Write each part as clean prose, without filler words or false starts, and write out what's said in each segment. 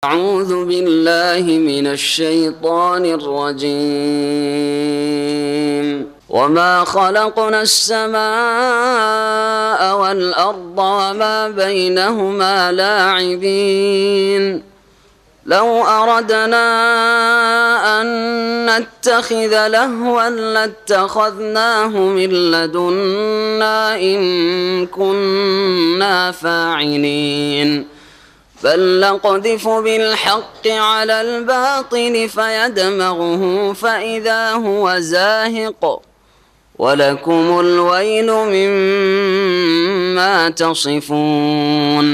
أعوذ بالله من الشيطان الرجيم وما خلقنا السماء والأرض وما بينهما لاعبين لو أردنا أن نتخذ لهوا لاتخذناه من لدنا إن كنا فاعلين بل نقذف بالحق على الباطل فيدمغه فإذا هو زاهق ولكم الويل مما تصفون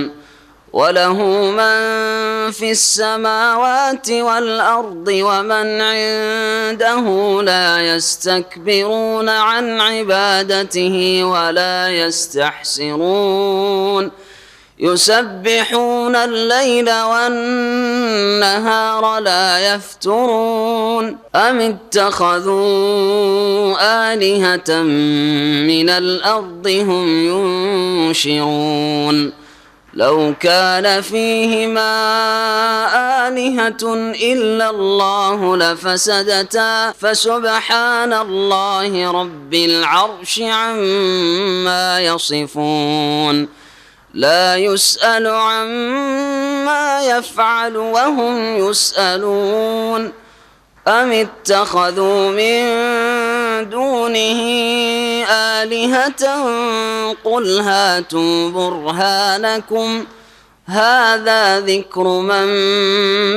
وله من في السماوات والأرض ومن عنده لا يستكبرون عن عبادته ولا يستحسرون يسبحون الليل والنهار لا يفترون أم اتخذوا آلهة من الأرض هم ينشرون لو كان فيهما آلهة إلا الله لفسدتا فسبحان الله رب العرش عما يصفون لا يسأل عما يفعل وهم يسألون أم اتخذوا من دونه آلهة قل هاتوا برهانكم هذا ذكر من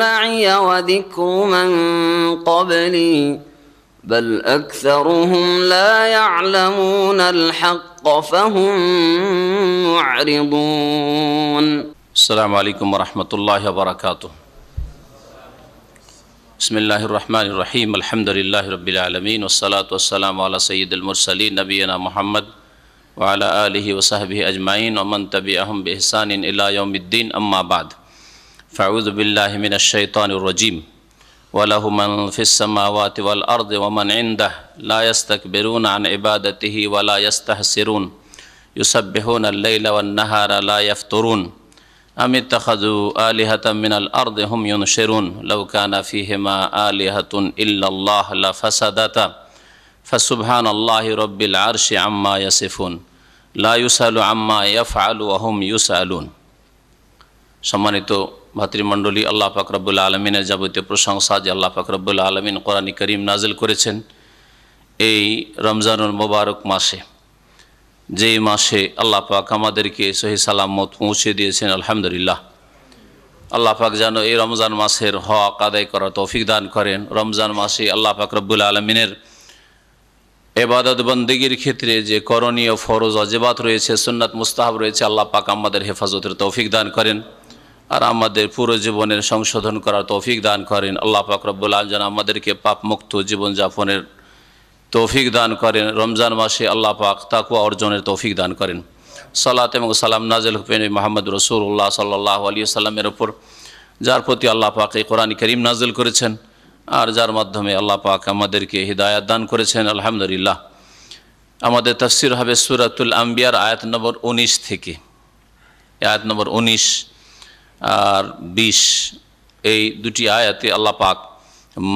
معي وذكر من قبلي بل أكثرهم لا يعلمون الحق فهم معرضون. السلام عليكم ورحمة الله وبركاته. بسم الله الرحمن الرحيم. الحمد لله رب العالمين والصلاة والسلام على سيد المرسلين نبينا محمد وعلى آله وصحبه أجمعين ومن تبعهم بإحسان إلى يوم الدين. أما بعد فأعوذ بالله من الشيطان الرجيم. وله من في السماوات والأرض ومن عنده لا يستكبرون عن عبادته ولا يستحسرون يسبحون الليل والنهار لا يفترون أم اتخذوا آلهة من الأرض هم ينشرون لو كان فيهما آلهة إلا الله لفسدتا فسبحان الله رب العرش عما يصفون لا يسأل عما يفعل وهم يسألون. সম্মানিত ভাতৃমণ্ডলী, আল্লাহ পাক রব্বুল আলমিনের যাবতীয় প্রশংসা যে আল্লাহ পাক রব্বুল আলমিন কোরআন কারীম নাজিল করেছেন এই রমজানুল মোবারক মাসে, যেই মাসে আল্লাহ পাক আমাদেরকে সহি সালামত পৌঁছে দিয়েছেন। আলহামদুলিল্লাহ। আল্লাহ পাক যেন এই রমজান মাসের হক আদায় করার তৌফিক দান করেন। রমজান মাসে আল্লাহ পাক রব্বুল আলমিনের ইবাদত বন্দেগীর ক্ষেত্রে যে করণীয় ফরজ ওয়াজিবাত রয়েছে, সুন্নাত মুস্তাহাব রয়েছে, আল্লাহ পাক আমাদের হেফাজতের তৌফিক দান করেন আর আমাদের পুরো জীবনের সংশোধন করার তৌফিক দান করেন। আল্লাহ পাক রব্বুল আলামিন যেন আমাদেরকে পাপমুক্ত জীবনযাপনের তৌফিক দান করেন। রমজান মাসে আল্লাহ পাক তাকওয়া অর্জনের তৌফিক দান করেন। সালাত এবং সালাম নাজিল হুকেন মুহাম্মদ রাসূলুল্লাহ সাল্লাল্লাহু আলাইহি ওয়াসাল্লামের উপর, যার প্রতি আল্লাহ পাক এই কোরআন কারীম নাজিল করেছেন আর যার মাধ্যমে আল্লাহ পাক আমাদেরকে হিদায়াত দান করেছেন। আলহামদুলিল্লাহ। আমাদের তাফসীর হবে সূরাতুল আম্বিয়ার আয়াত নম্বর 19 থেকে, আয়াত নম্বর 19 আর 20। এই দুটি আয়াতে আল্লাহ পাক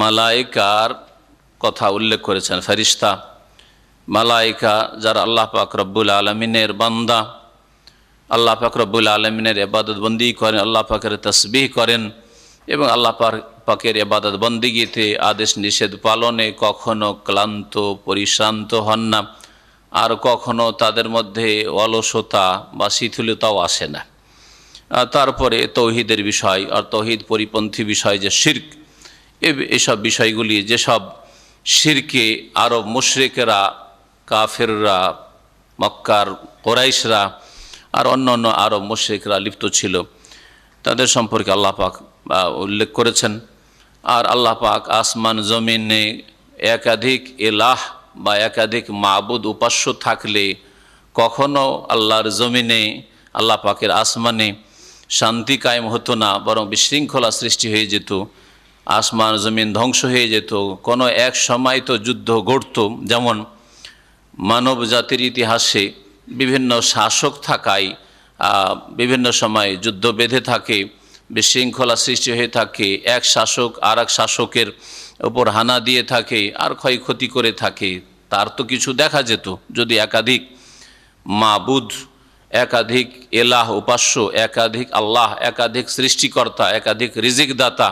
মালায়েকার কথা উল্লেখ করেছেন। ফেরেশতা, মালায়েকা যারা আল্লাহ পাক রব্বুল আলামিনের বান্দা, আল্লাহ পাক রব্বুল আলামিনের ইবাদত বন্দি করেন, আল্লাহ পাকের তাসবিহ করেন এবং আল্লাহ পাকের ইবাদত বন্দিগিতে আদেশ নিষেধ পালনে কখনো ক্লান্ত পরিশ্রান্ত হন না, আর কখনো তাদের মধ্যে অলসতা বা শিথিলতাও আসে না। তারপরে তৌহিদের বিষয় আর তৌহিদ পরিপন্থী বিষয় যে শিরক, এসব বিষয়গুলি, যেসব শিরকে আরব মুশরিকরা, কাফেররা, মক্কার কোরাইশরা আর অন্যান্য আরব মুশরিকরা লিপ্ত ছিল, তাদের সম্পর্কে আল্লাহ পাক উল্লেখ করেছেন। আর আল্লাহ পাক আসমান জমিনে একাধিক ইলাহ বা একাধিক মাবুদ উপাস্য থাকলে কখনো আল্লাহর জমিনে, আল্লাহ পাকের আসমানে শান্তি কায়েম হতো না, বরং বিশৃঙ্খলা সৃষ্টি হয়ে যেত, আসমান জমিন ধ্বংস হয়ে যেত। কোনো এক সময় তো যুদ্ধ ঘটত, যেমন মানব জাতির ইতিহাসে বিভিন্ন শাসক থাকায় বিভিন্ন সময় যুদ্ধ বেঁধে থাকে, বিশৃঙ্খলা সৃষ্টি হয়ে থাকে, এক শাসক আর এক শাসকের ওপর হানা দিয়ে থাকে আর ক্ষয়ক্ষতি করে থাকে, তার তো কিছু দেখা যেত যদি একাধিক মাবুদ, একাধিক এলাহ উপাস্য, একাধিক আল্লাহ, একাধিক সৃষ্টিকর্তা, একাধিক রিজিক দাতা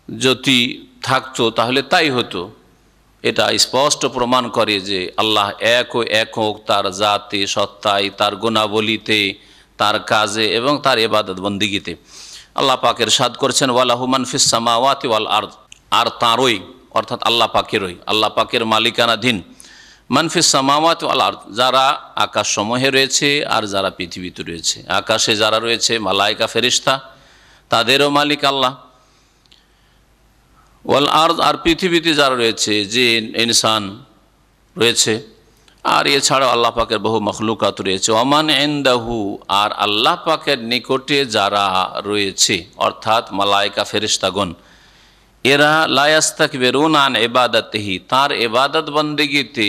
যদি থাকতো তাহলে তাই হতো। এটা স্পষ্ট প্রমাণ করে যে আল্লাহ এক ও একক, তার জাতে, সত্তায়, তার গুণাবলীতে, তার কাজে এবং তার ইবাদত বন্দিগিতে। আল্লাহ পাক ইরশাদ করেছেন ওয়ালাহু মান ফিস সামাওয়াতি ওয়াল আরদ, আর তাঁরই অর্থাৎ আল্লাহ পাকেরই, আল্লাহ পাকের মালিকানাধীন মান ফিস সামাওয়াতি ওয়াল আরদ, যারা আকাশসমূহে রয়েছে আর যারা পৃথিবীতে রয়েছে। আকাশে যারা রয়েছে মালায়েকা ফেরেশতা, তাদেরও মালিক আল্লাহ। ওয়াল আরদ, আর পৃথিবীতে যারা রয়েছে, জিন ইনসান রয়েছে, আর এছাড়াও আল্লাহ পাকের বহু মখলুকাত রয়েছে। ওমান ইনদাহু, আর আল্লাহ পাকের নিকটে যারা রয়েছে অর্থাৎ মালায়েকা ফেরেশতাগণ, এরা লা ইয়াস্তাকবিরুনা আন ইবাদাতিহি, তার ইবাদত বন্দেগীতে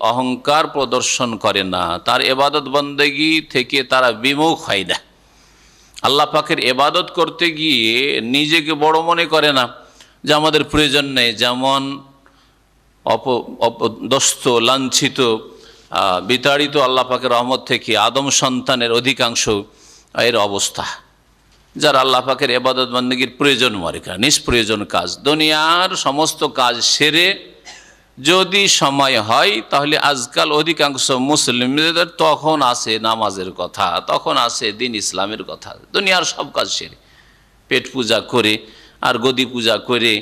অহংকার প্রদর্শন করে না, তার ইবাদত বন্দেগী থেকে তারা বিমুখ হয় না। আল্লাহ পাকের ইবাদত করতে গিয়ে নিজেকে বড় মনে করে না যে আমাদের প্রয়োজন নেই। যেমন অপদস্থ, লাঞ্ছিত, বিতাড়িত আল্লাহ পাকের রহমত থেকে আদম সন্তানের অধিকাংশ এর অবস্থা, যারা আল্লাহ পাকের ইবাদত বন্দেগীর প্রয়োজন মনে করে, নিষ্প্রয়োজন কাজ, দুনিয়ার সমস্ত কাজ সেরে যদি সময় হয় তাহলে আজকাল অধিকাংশ মুসলিমদের তখন আসে নামাজের কথা, তখন আসে দিন ইসলামের কথা। দুনিয়ার সব কাজ সেরে পেট পূজা করে আর গদি পূজা করে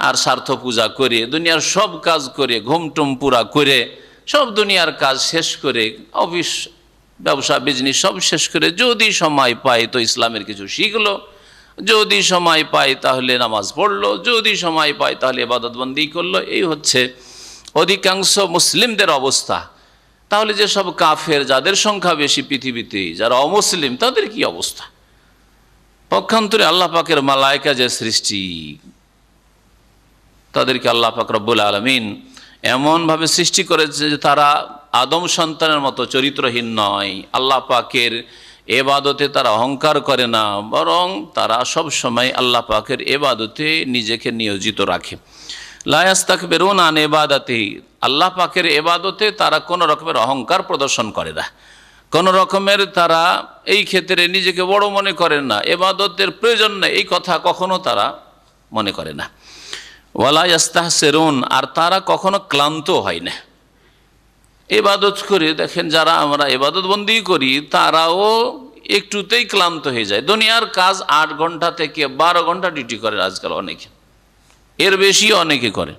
আর স্বার্থ পূজা করে দুনিয়ার সব কাজ করে ঘুমটুম পুরা করে সব দুনিয়ার কাজ শেষ করে, অফিস ব্যবসা বিজনেস সব শেষ করে যদি সময় পায় তো ইসলামের কিছু শিখলো, যদি সময় পায় তাহলে নামাজ পড়লো, যদি সময় পায় তাহলে ইবাদত বন্দি করলো। এই হচ্ছে অধিকাংশ মুসলিমদের অবস্থা। তাহলে যে সব কাফের, যাদের সংখ্যা বেশি পৃথিবীতে, যারা অমুসলিম, তাদের কি অবস্থা? পক্ষান্তরে আল্লাহ পাকের মালায়েকা যে সৃষ্টি, তাদেরকে আল্লাহ পাক রব্বুল আলামিন এমনভাবে সৃষ্টি করেছে যে তারা আদম সন্তানের মতো চরিত্রহীন নয়। আল্লাহ পাকের এবাদতে তারা অহংকার করে না, বরং তারা সব সময় আল্লাহ পাকের এবাদতে নিজেকে নিয়োজিত রাখে। লা ইয়াস্তাকবিরুনা আন ইবাদাতিহি, আল্লাহ পাকের এবাদতে তারা কোনো রকমের অহংকার প্রদর্শন করে না, কোনো রকমের তারা এই ক্ষেত্রে নিজেকে বড় মনে করে না, এবাদতের প্রয়োজন নেই এই কথা কখনো তারা মনে করে না। ওয়ালা ইয়াস্তাহসিরুন, আর তারা কখনো ক্লান্ত হয় না। ইবাদত করে দেখেন, যারা আমরা ইবাদত বন্দি করি তারাও একটুতেই ক্লান্ত হয়ে যায়। দুনিয়ার কাজ 8 ঘন্টা থেকে 12 ঘন্টা ডিউটি করে আজকাল অনেকে, এর বেশি অনেকে করে,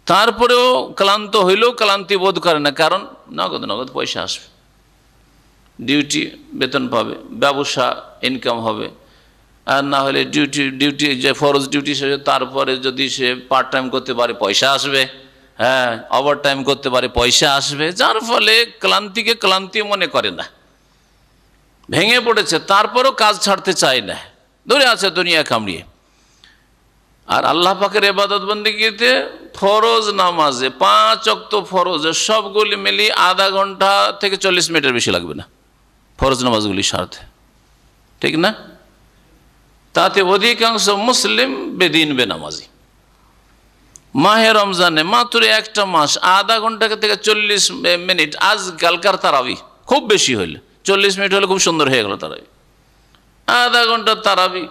তারপরেও ক্লান্ত হইলেও ক্লান্তি বোধ করে না, কারণ নগদ নগদ পয়সা আসবে, ডিউটি বেতন পাবে, ব্যবসা ইনকাম হবে। আর না হলে ডিউটি যে ফরজ ডিউটি শেষে তারপরে যদি সে পার্ট টাইম করতে পারে পয়সা আসবে, হ্যাঁ ওভার টাইম করতে পারে পয়সা আসবে, যার ফলে ক্লান্তিকে ক্লান্তি মনে করে না, ভেঙে পড়েছে তারপরেও কাজ ছাড়তে চায় না, ধরে আছে দুনিয়া কামড়িয়ে। আর আল্লাহ পাকের ইবাদত বন্দেগীতে ফরজ নামাজে 5 ওয়াক্ত ফরজে সবগুলি মিলিয়ে আধা ঘন্টা থেকে 40 মিনিটের বেশি লাগবে না ফরজ নামাজগুলির সাথে, ঠিক না? তাতে অধিকাংশ মুসলিম বেদিন বেনামাজি। মাহে রমজানে মাত্র একটা মাস আধা ঘন্টা থেকে 40 মিনিট, আজকালকার তারাবি খুব বেশি হইলে 40 মিনিট হলে খুব সুন্দর হয়ে গেল তারাবি, আধা ঘন্টার তারাবি,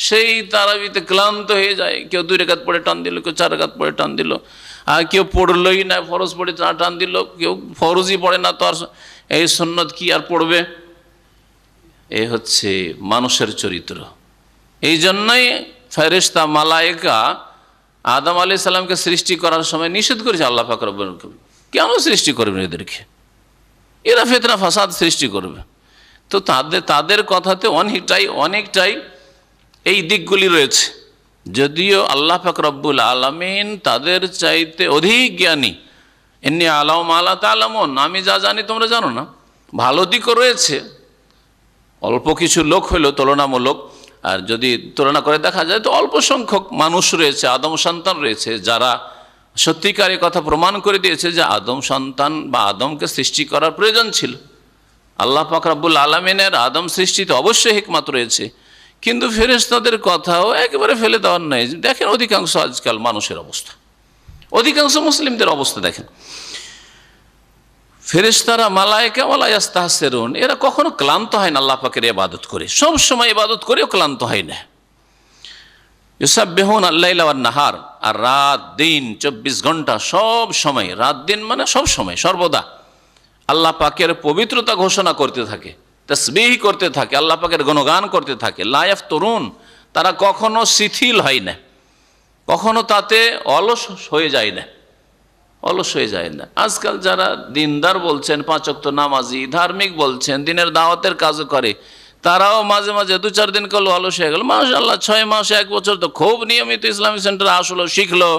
সেই তারাবিতে ক্লান্ত হয়ে যায়। কেউ 2 রাকাত পড়ে টান দিল, কেউ 4 রাকাত পড়ে টান দিল, আর কেউ পড়লই না, ফরজ পড়ে টান দিল, কেউ ফরজই পড়ে না, তো আর এই সুন্নত কি আর পড়বে? এই হচ্ছে মানুষের চরিত্র। এই জন্যই ফেরেশতা মালায়েকা আদম আলাইহিস সালামকে সৃষ্টি করার সময় নিষেধ করেছে আল্লাহ পাক রব্বুল আলামিন, কেন সৃষ্টি করবেন এদেরকে, এরা ফিতনা ফাসাদ সৃষ্টি করবে। তো তাদের কথাতে অনেকটাই এই দিকগুলি রয়েছে, যদিও আল্লাহ পাক রব্বুল আলামিন তাদের চাইতে অধিক জ্ঞানী। ইন্নী আ'লামু মা লা তা'লামুন, আমি যা জানি তোমরা জানো না। ভালো দিকও রয়েছে, অল্প কিছু লোক হইলেও তুলনামূলক, আর যদি তুলনা করে দেখা যায় তো অল্প সংখ্যক মানুষ রয়েছে, আদম সন্তান রয়েছে, যারা সত্যিকারের কথা প্রমাণ করে দিয়েছে যে আদম সন্তান বা আদমকে সৃষ্টি করার প্রয়োজন ছিল। আল্লাহ পাক রব্বুল আলামিনের আদম সৃষ্টিতে অবশ্যই হিকমত রয়েছে, কিন্তু ফেরেশতাদের কথাও একেবারে ফেলে দেওয়ার নেই। দেখেন অধিকাংশ আজকাল মানুষের অবস্থা, অধিকাংশ মুসলিমদের অবস্থা দেখেন। ফেরেশতারা মালায়েকা ওয়ালা ইয়াস্তাহসিরুন, এরা কখনো ক্লান্ত হয় না আল্লাহ পাকের ইবাদত করে, সব সময় ইবাদত করেও ক্লান্ত হয় না। ইউসাব্বিহুনা আল-লাইলা ওয়ান-নাহার, আর রাত দিন 24 ঘন্টা সব সময়, রাত দিন মানে সব সময় সর্বদা আল্লাহ পাকের পবিত্রতা ঘোষণা করতে থাকে, তাসবিহ করতে থাকে, আল্লাহ পাকের গুণগান করতে থাকে। লা ইয়াফতুরুন, তারা কখনো শিথিল হয় না, কখনো তাতে অলস হয়ে যায় না, অলস হয়ে যায় না। আজকাল যারা দিনদার বলছেন, 5 ওয়াক্ত নামাজি, ধার্মিক বলছেন, দিনের দাওয়াতের কাজ করে, তারাও মাঝে মাঝে 2-4 দিন করলো অলস হয়ে গেল। মাশাআল্লাহ 6 মাস 1 বছর তো খুব নিয়মিত ইসলামিক সেন্টারে আসলো, শিখলো,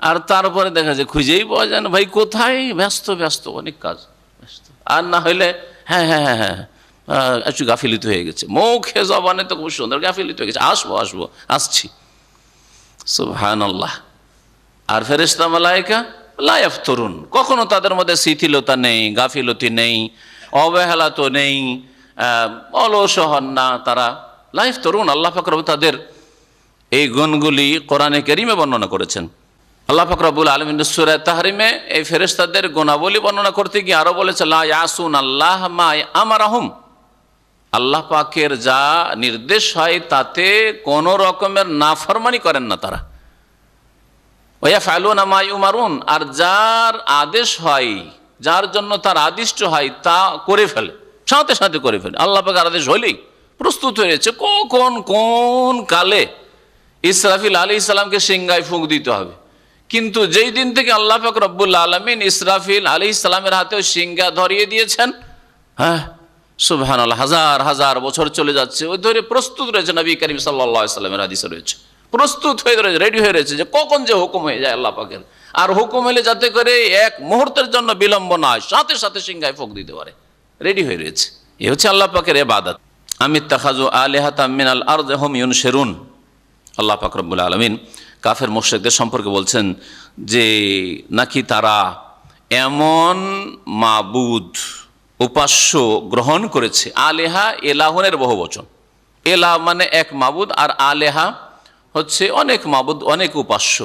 আর তারপরে দেখা যায় খুঁজেই পাওয়া যায় না। ভাই কোথায়? ব্যস্ত ব্যস্ত, অনেক কাজ, ব্যস্ত। আর না হইলে হ্যাঁ হ্যাঁ হ্যাঁ হ্যাঁ একটু গাফিলিত হয়ে গেছে, মুখে জবানে তো খুব সুন্দর, গাফিলিত হয়ে গেছে, আসবো আসবো আসছি। সুবহানাল্লাহ। আর ফেরেশতা মালায়েকা লা ইয়াফতুরুন, কখনো তাদের মধ্যে শিথিলতা নেই, গাফিলতি নেই, অবহেলা তো নেই, অলস হন না তারা। লা ইয়াফতুরুন, আল্লাহ পাক রব্বুল তাদের এই গুণগুলি কোরআনে কারীমে বর্ণনা করেছেন। আল্লাহ পাক রব্বুল আলামিন সূরা তাহরিমে এই ফেরেশতাদের গুণাবলী বর্ণনা করতে গিয়ে আরো বলেছে লা ইয়াসুন আল্লাহ মা আমারাহুম, আল্লাহ পাকের যা নির্দেশ হয় তাতে কোনো রকমের নাফরমানি করেন না তারা। ওয়াফআলুনা মা ইউমারুন, আর যার আদেশ হয়, যার জন্য তার আদিষ্ট হয় তা করে ফেলে, সাথে সাথে করে ফেলে। আল্লাহ পাকের আদেশ হলেই প্রস্তুত হয়েছে কখন কোন কালে ইসরাফিল আলাইহিস সালামকে সিংহায় ফুঁক দিতে হবে। কিন্তু যেই দিন থেকে আল্লাহ পাক রব্বুল আলামিন ইসরাফিল আলাইহিস সালামের হাতেও সিংহা ধরিয়ে দিয়েছেন, হ্যাঁ সুবহানাল্লাহ, হাজার হাজার বছর চলে যাচ্ছে, ওই ধরে প্রস্তুত রয়েছে। নবী করিম সাল্লাল্লাহু আলাইহি সাল্লামের হাদিসে রয়েছে, প্রস্তুত হয়ে রয়েছে, রেডি হয়ে রয়েছে যে কখন যে হুকুম হয়ে যায় আল্লাহ পাকের। আর হুকুম হলে যাতে করে এক মুহূর্তের জন্য বিলম্ব না হয়, সাথে সাথে সিংহায় ফুঁক দিতে পারে, রেডি হয়ে রয়েছে। এ হচ্ছে আল্লাহ পাকের ইবাদত। আমিত্তাখাযু আলিহাতাম মিনাল আরদি হুম ইউনশিরুন, আল্লাহ পাক রব্বুল আলামিন কাফের মুশরিকদের সম্পর্কে বলছেন যে নাকি তারা এমন মাবুদ উপাস্য গ্রহণ করেছে। আলেহা এলাহনের বহু বচন, এলাহ মানে এক মাবুদ, আর আলেহা হচ্ছে অনেক মাবুদ, অনেক উপাস্য।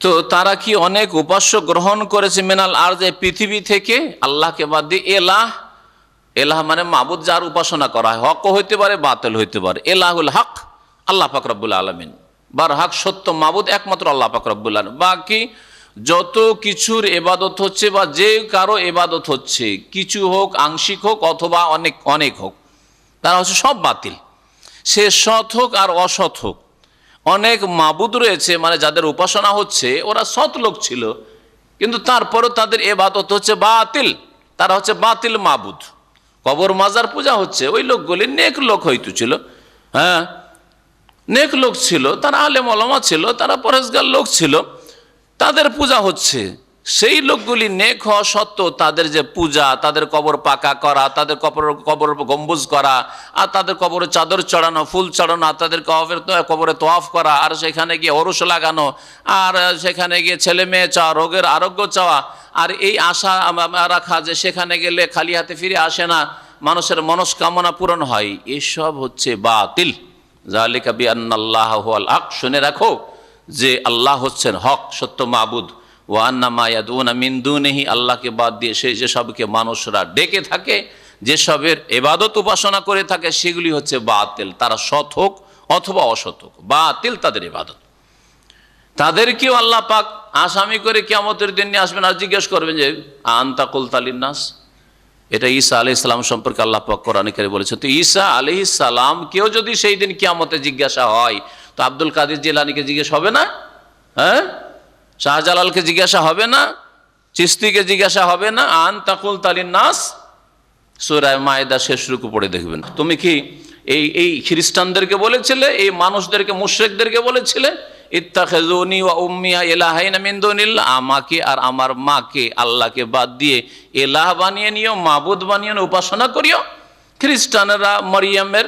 তো তারা কি অনেক উপাস্য গ্রহণ করেছে মিনাল আরজে, পৃথিবী থেকে, আল্লাহকে বাদ দিয়ে। এলাহ, এলাহ মানে মাবুদ যার উপাসনা করা হয়, হক হইতে পারে বাতিল হইতে পারে। এলাহুল হক আল্লাহ পাক রব্বুল আলামিন, বার হক সত্য মাবুদ একমাত্র আল্লাহ পাক রব্বুল আলামিন। বাকি যত কিছুর ইবাদত হচ্ছে বা যে কারো ইবাদত হচ্ছে, কিছু হোক, আংশিক হোক অথবা অনেক অনেক হোক, তারা হচ্ছে সব বাতিল। সে সৎ হোক আর অসৎ হোক, অনেক মাবুদ রয়েছে মানে যাদের উপাসনা হচ্ছে ওরা সৎ লোক ছিল, কিন্তু তারপরও তাদের ইবাদত হচ্ছে বাতিল, তারা হচ্ছে বাতিল মাবুদ। কবর মাজার পূজা হচ্ছে, ওই লোকগুলি নেক লোক হয়তো ছিল, হ্যাঁ নেক লোক ছিল, তারা আলেম ওলামা ছিল, তারা পরেজগার লোক ছিল, তাদের পূজা হচ্ছে। সেই লোকগুলি নেক হওয়া সত্ত্বেও তাদের যে পূজা, তাদের কবর পাকা করা, তাদের কবর গম্বুজ করা, আর তাদের কবরে চাদর চড়ানো, ফুল চড়ানো, আর তাদের কবরে তোয়াফ করা, আর সেখানে গিয়ে অরুষ লাগানো, আর সেখানে গিয়ে ছেলে মেয়ে চাওয়া, রোগের আরোগ্য চাওয়া, আর এই আশা রাখা যে সেখানে গেলে খালি হাতে ফিরে আসে না, মানুষের মনস্কামনা পূরণ হয়, এসব হচ্ছে বাতিল। যালিকা বিআন্নাল্লাহা হুয়াল হক, শুনে রাখো যে আল্লাহ হচ্ছেন হক, সত্য মাবুদ। ওয়া আন্না মা ইয়াদুনা মিন দুনিহি, আল্লাহকে বাদ দিয়ে সেই যেসবকে মানুষরা ডেকে থাকে, যেসবের ইবাদত উপাসনা করে থাকে, সেগুলি হচ্ছে বাতিল। তারা সৎ হোক অথবা অসৎ হোক, বাতিল তাদের ইবাদত। তাদেরকেও আল্লাহ পাক আসামি করে কিয়ামতের দিন নিয়ে আসবেন, আর জিজ্ঞেস করবেন যে আনতা কুলতা লিন্নাস। এটা ঈসা আলাইহিস সালাম সম্পর্কে আল্লাহ পাক কোরআনে কারীমে বলেছেন। তো ঈসা আলাইহিস সালাম কেউ যদি সেই দিন কিয়ামতে জিজ্ঞাসা হয়, তো আব্দুল কাদের জিলানীকে জিজ্ঞেস হবে না? হ্যাঁ, শাহজালালকে জিজ্ঞাসা হবে না? চিশতিকে জিজ্ঞাসা হবে না? আনতা কুলতা লিন্নাস, সূরা মায়েদা শেষ রুকু পড়ে দেখবেন। তুমি কি এই খ্রিস্টানদেরকে বলেছিলে, এই মানুষদেরকে, মুশরিকদেরকে বলেছিলে ইত্তাখিযুনি ওয়া উম্মিয়া ইলাহাইনা মিন দুনিল্লাহ, আমাকে আর আমার মাকে আল্লাহকে বাদ দিয়ে ইলাহ বানিয়ে নিও, মাবুদ বানিয়ে নিও, উপাসনা করিও। খ্রিস্টানরা মরিয়মের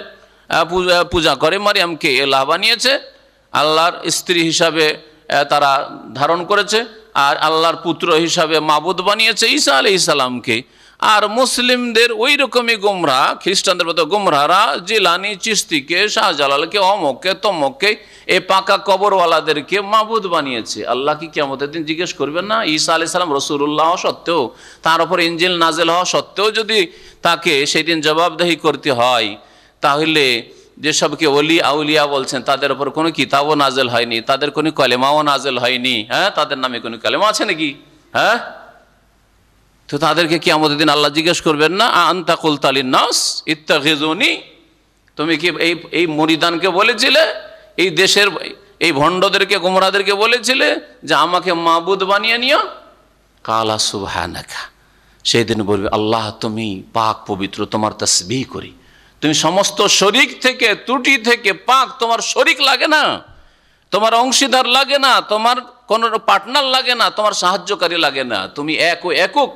পূজা করে, মরিয়মকে ইলাহ বানিয়েছে, আল্লাহর স্ত্রী হিসাবে তারা ধারণ করেছে, আর আল্লাহর পুত্র হিসাবে মাবুদ বানিয়েছে ঈসা আলাইহিস সালামকে। আর মুসলিমদের ওই রকমই গোমরা, খ্রিস্টানদের মতো গোমরারা জিলানি, চিশতিকে, শাহজালালকে, অমককে, তমককে, এই পাকা কবরওয়ালাদেরকে মাবুদ বানিয়েছে। আল্লাহ কি কিয়ামতের দিন জিজ্ঞেস করবেন না? ঈসা আলাইহিস সালাম রাসূলুল্লাহ সত্ত্বেও, তার উপর ইনজিল নাজেল হওয়া সত্ত্বেও যদি তাকে সেই দিন জবাবদিহি করতে হয়, তাহলে যেসবকে ওলি আউলিয়া বলছেন তাদের উপর কোনো কিতাবও নাজেল হয়নি, তাদের কোনো কলেমাও নাজেল হয়নি, হ্যাঁ, তাদের নামে কোনো কলেমা আছে নাকি? হ্যাঁ, তো তাদেরকে কিয়ামতের দিন আল্লাহ জিজ্ঞেস করবেন না আনতা কুলতা লিন-নাস ইত্তাখিযুনি, তুমি কি এই মুরিদানকে বলেছিলে, এই দেশের এই ভণ্ডদেরকে, গোমরাদেরকে বলেছিলে যে আমাকে মাবুদ বানিয়ে নিও? কালা সুবহানাকা, সেই দিন বলবে আল্লাহ তুমি পাক পবিত্র, তোমার তাসবিহ করি, তুমি সমস্ত শরিক থেকে, ত্রুটি থেকে পাক, তোমার শরিক লাগে না, তোমার অংশীদার লাগে না, তোমার কোন পার্টনার লাগে না, তোমার সাহায্যকারী লাগে না, তুমি এক ও একক।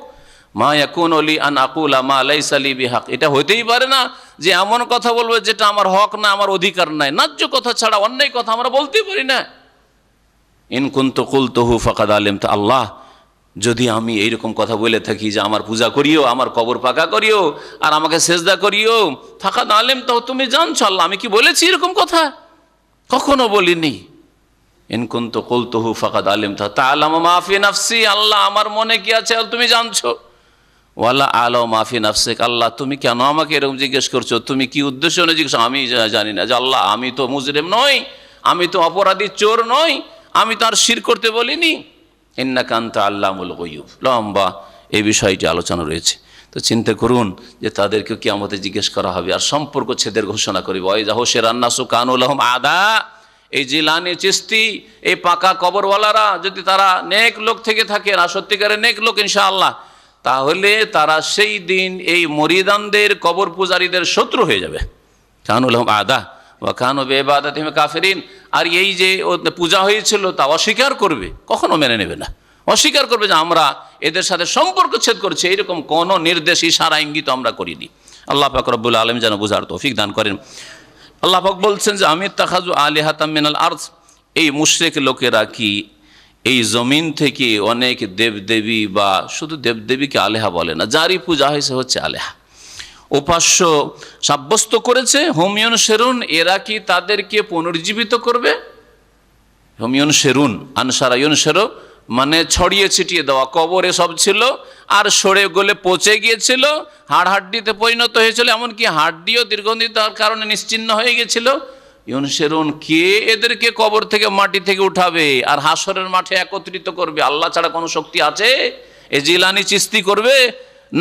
মা ইয়াকুনু লি আন আকুলা মা লাইসা লি বিহাক, এটা হতেই পারে না যে এমন কথা বলবো যেটা আমার হক না, আমার অধিকার নাই। ন্যায্য কথা ছাড়া অন্যায় কথা আমরা বলতেই পারি না। ইন কুনতু কুলতুহু ফাকাদ আলিমতা, আল্লাহ যদি আমি এইরকম কথা বলে থাকি যে আমার পূজা করিও, আমার কবর পাকা করিও, আর আমাকে সেজদা করিও, ফাকাদ আলিমতা, তুমি জানছো আল্লাহ আমি কি বলেছি এরকম কথা? কখনো বলিনি। ইন কুনতু কুলতুহু ফাকাদ আলিমতা তা'লামু মা ফি নাফসি, আল্লাহ আমার মনে কি আছে তুমি জানছো। ওয়ালা আলামু মা ফি নাফসিক, আল্লাহ তুমি কেন আমাকে এরকম জিজ্ঞেস করছো, তুমি কি উদ্দেশ্য নিয়ে জিজ্ঞেস? আমি জানি না যে আল্লাহ আমি তো মুজরিম নই, আমি তো অপরাধী চোর নই, আমি তো আর শিরক করতে বলিনি। ইন্নাকা আনতা আল্লামুল গায়ুব, লম্বা এই বিষয়টি আলোচনা রয়েছে। তো চিন্তা করুন যে তাদেরকে কিয়ামতে জিজ্ঞেস করা হবে, আর সম্পর্ক ছেদের ঘোষণা করিব। ওয়াইজা হুশিরান নাসু কানু লাহুম আদা, এই জিলানি, চিশতি, এই পাকা কবরওয়ালারা যদি তারা নেক লোক থেকে থাকে, না সত্যিকারের নেক লোক ইনশাআল্লাহ, তাহলে তারা সেই দিন এই মরিদানদের, কবর পূজারীদের শত্রু হয়ে যাবে। কানু লাহুম আদা ওয়া কানু বিইবাদাতিহিম কাফিরিন, আর এই যে পূজা হয়েছিল তা অস্বীকার করবে, কখনো মেনে নেবে না, অস্বীকার করবে যে আমরা এদের সাথে সম্পর্ক ছেদ করছি, এইরকম কোনো নির্দেশ, ইশারা, ইঙ্গিত আমরা করিনি। আল্লাহ পাক রব্বুল আলামিন যেন বুঝার তৌফিক দান করেন। আল্লাহ পাক বলছেন যে আমি তাখাজু আলিহাতাম মিনাল আরদ, এই মুশরিক লোকেরা কি এই জমিন থেকে অনেক দেবদেবী, বা শুধু দেবদেবীকে আলেহা বলে না, যারই পূজা হয়েছে হচ্ছে আলেহা, উপাস্য সাব্যস্ত করেছে। হুমিয়ন শেরুন, এরা কি তাদেরকে পুনর্জীবিত করবে? হুমিয়ন শেরুন, আনসারায়ন শেরো মানে ছড়িয়ে ছিটিয়ে দেওয়া, কবরে সব ছিল আর সরে গলে পচে গিয়েছিল, হাড় হাড্ডিতে পরিণত হয়েছিল, এমনকি হাড্ডিও দীর্ঘদিন তার কারণে নিশ্চিহ্ন হয়ে গেছিল। ইউনশেরুন, কে এদেরকে কবর থেকে, মাটি থেকে উঠাবে আর হাসরের মাঠে একত্রিত করবে? আল্লাহ ছাড়া কোনো শক্তি আছে? এ জিলানি, চিশতি করবে,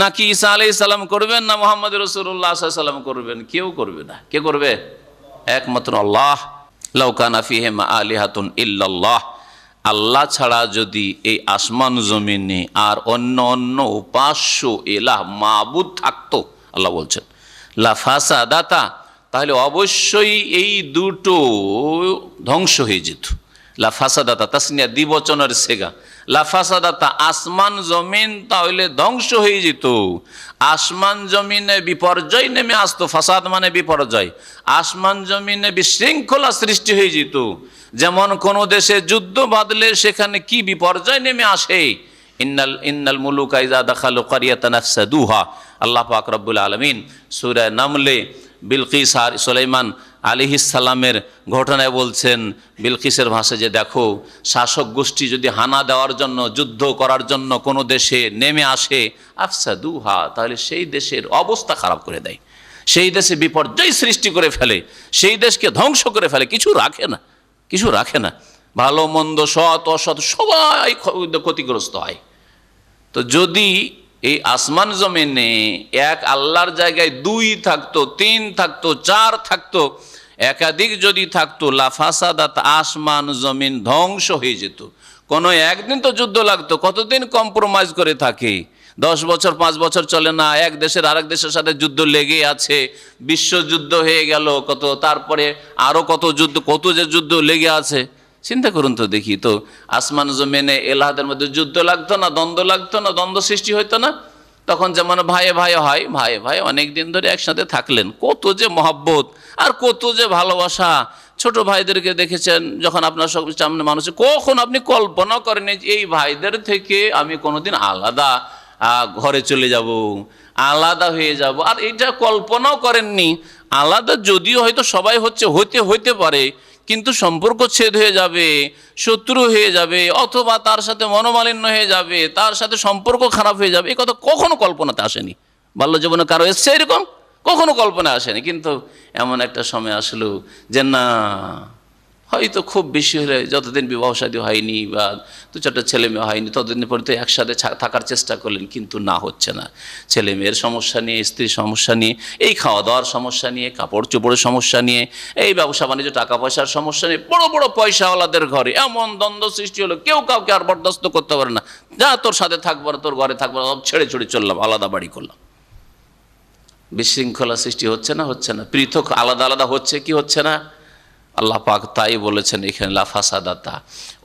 নাকি ঈসা আলাইহিস সালাম করবেন, না মুহাম্মদ রাসূলুল্লাহ সাল্লাল্লাহু আলাইহি ওয়াসাল্লাম করবেন? কেউ করবে না। কে করবে? একমাত্র আল্লাহ। লাউ কানা ফীহিমা আলিহাতুন ইল্লাল্লাহ, আল্লাহ ছাড়া যদি এই আসমান জমিনে আর অন্য অন্য উপাস্য এলাহ, মাবুদ থাকতো, আল্লাহ বলছেন লা ফাসাদাতা, তাহলে অবশ্যই এই দুটো ধ্বংস হয়ে যেত। লা ফাসাদাতা, তাসনিয়া দ্বিবচনের সেগা, লা ফাসাদাতা, আসমান জমিন তাহলে ধ্বংস হয়ে যেত। আসমান জমিনে বিপর্যয় নেমে আসতো, ফাসাদ মানে বিপর্যয়, আসমান জমিনে বিশৃঙ্খলা সৃষ্টি হয়ে যেত। যেমন কোন দেশে যুদ্ধ বাঁধলে সেখানে কি বিপর্যয় নেমে আসে। ইন্নাল মুলুকা ইযা দাখালু ক্বরিয়াতান আফসাদুহা, আল্লাহ পাক রব্বুল আলামিন সূরা নামলে বিলকিস আর সুলাইমান আলাইহিস সালামের ঘটনায় বলছেন, বিলকিসের ভাষায় যে দেখো, শাসক গোষ্ঠী যদি হানা দেওয়ার জন্য, যুদ্ধ করার জন্য কোনো দেশে নেমে আসে, আফসাদুহা, তাহলে সেই দেশের অবস্থা খারাপ করে দেয়, সেই দেশে বিপর্যয় সৃষ্টি করে ফেলে, সেই দেশকে ধ্বংস করে ফেলে, কিছু রাখে না, কিছু রাখে না, ভালো মন্দ, সৎ অসৎ সবাই ক্ষতিগ্রস্ত হয়। তো যদি এই আসমান জমিনে এক আল্লাহর জায়গায় দুই থাকতো, তিন থাকতো, চার থাকতো, একাধিক যদি থাকতো, লাফাসাদাত, আসমান জমিন ধ্বংস হয়ে যেত। কোনো একদিন তো যুদ্ধ লাগতো, কতদিন কম্প্রোমাইজ করে থাকে, 10 বছর 5 বছর চলে না, এক দেশের আরেক দেশের সাথে যুদ্ধ লেগে আছে, বিশ্বযুদ্ধ হয়ে গেল কত, তারপরে আরো কত যুদ্ধ, কত যে যুদ্ধ লেগে আছে। চিন্তা করুন তো দেখি, তো আসমান জমিনে এলাহাদের মধ্যে যুদ্ধ লাগতো না, দ্বন্দ্ব লাগতো না, দ্বন্দ্ব সৃষ্টি হইতো না? তখন যেমন ভাইয়ে ভাই হয়, ভাইয়ে ভাই অনেক দিন ধরে একসাথে থাকলেন, কত যে মহব্বত আর কত যে ভালোবাসা। ছোট ভাইদেরকে দেখেছেন যখন আপনার সব সামনে মানুষ, কখন আপনি কল্পনা করেন এই ভাইদের থেকে আমি কোনোদিন আলাদা, ঘরে চলে যাব, আলাদা হয়ে যাব। আর এটা কল্পনাও করেননি। আলাদা যদিও হয়তো সবাই হতে পারে, কিন্তু সম্পর্ক ছেদ হয়ে যাবে, শত্রু হয়ে যাবে, অথবা তার সাথে মনোমালিন্য হয়ে যাবে, তার সাথে সম্পর্ক খারাপ হয়ে যাবে, এই কথা কখনো কল্পনাতে আসেনি। বাল্য জীবনে কারো এসছে এরকম? কখনো কল্পনা আসেনি। কিন্তু এমন একটা সময় আসলো যে না, হয়তো খুব বেশি হলে যতদিন বিবাহ শাদী হয়নি বা 2-4টা ছেলে মেয়ে হয়নি, ততদিন পরে তো একসাথে থাকার চেষ্টা করলেন, কিন্তু না, হচ্ছে না। ছেলে মেয়ের সমস্যা নিয়ে, স্ত্রীর সমস্যা নিয়ে, এই খাওয়া দাওয়ার সমস্যা নিয়ে, কাপড় চোপড়ের সমস্যা নিয়ে, এই ব্যবসা বাণিজ্য টাকা পয়সার সমস্যা নিয়ে, বড় বড় পয়সাওয়ালাদের ঘরে এমন দ্বন্দ্ব সৃষ্টি হলো, কেউ কাউকে আর বরদাস্ত করতে পারে না। যা, তোর সাথে থাকবো না, তোর ঘরে থাকবো না, সব ছেড়ে ছুড়ে চললাম, আলাদা বাড়ি করলাম। বিশৃঙ্খলা সৃষ্টি হচ্ছে না? হচ্ছে না। পৃথক আলাদা আলাদা হচ্ছে কি হচ্ছে না? আল্লাহ পাক তাই বলেছেন এখানে, লা ফাসাদাতা।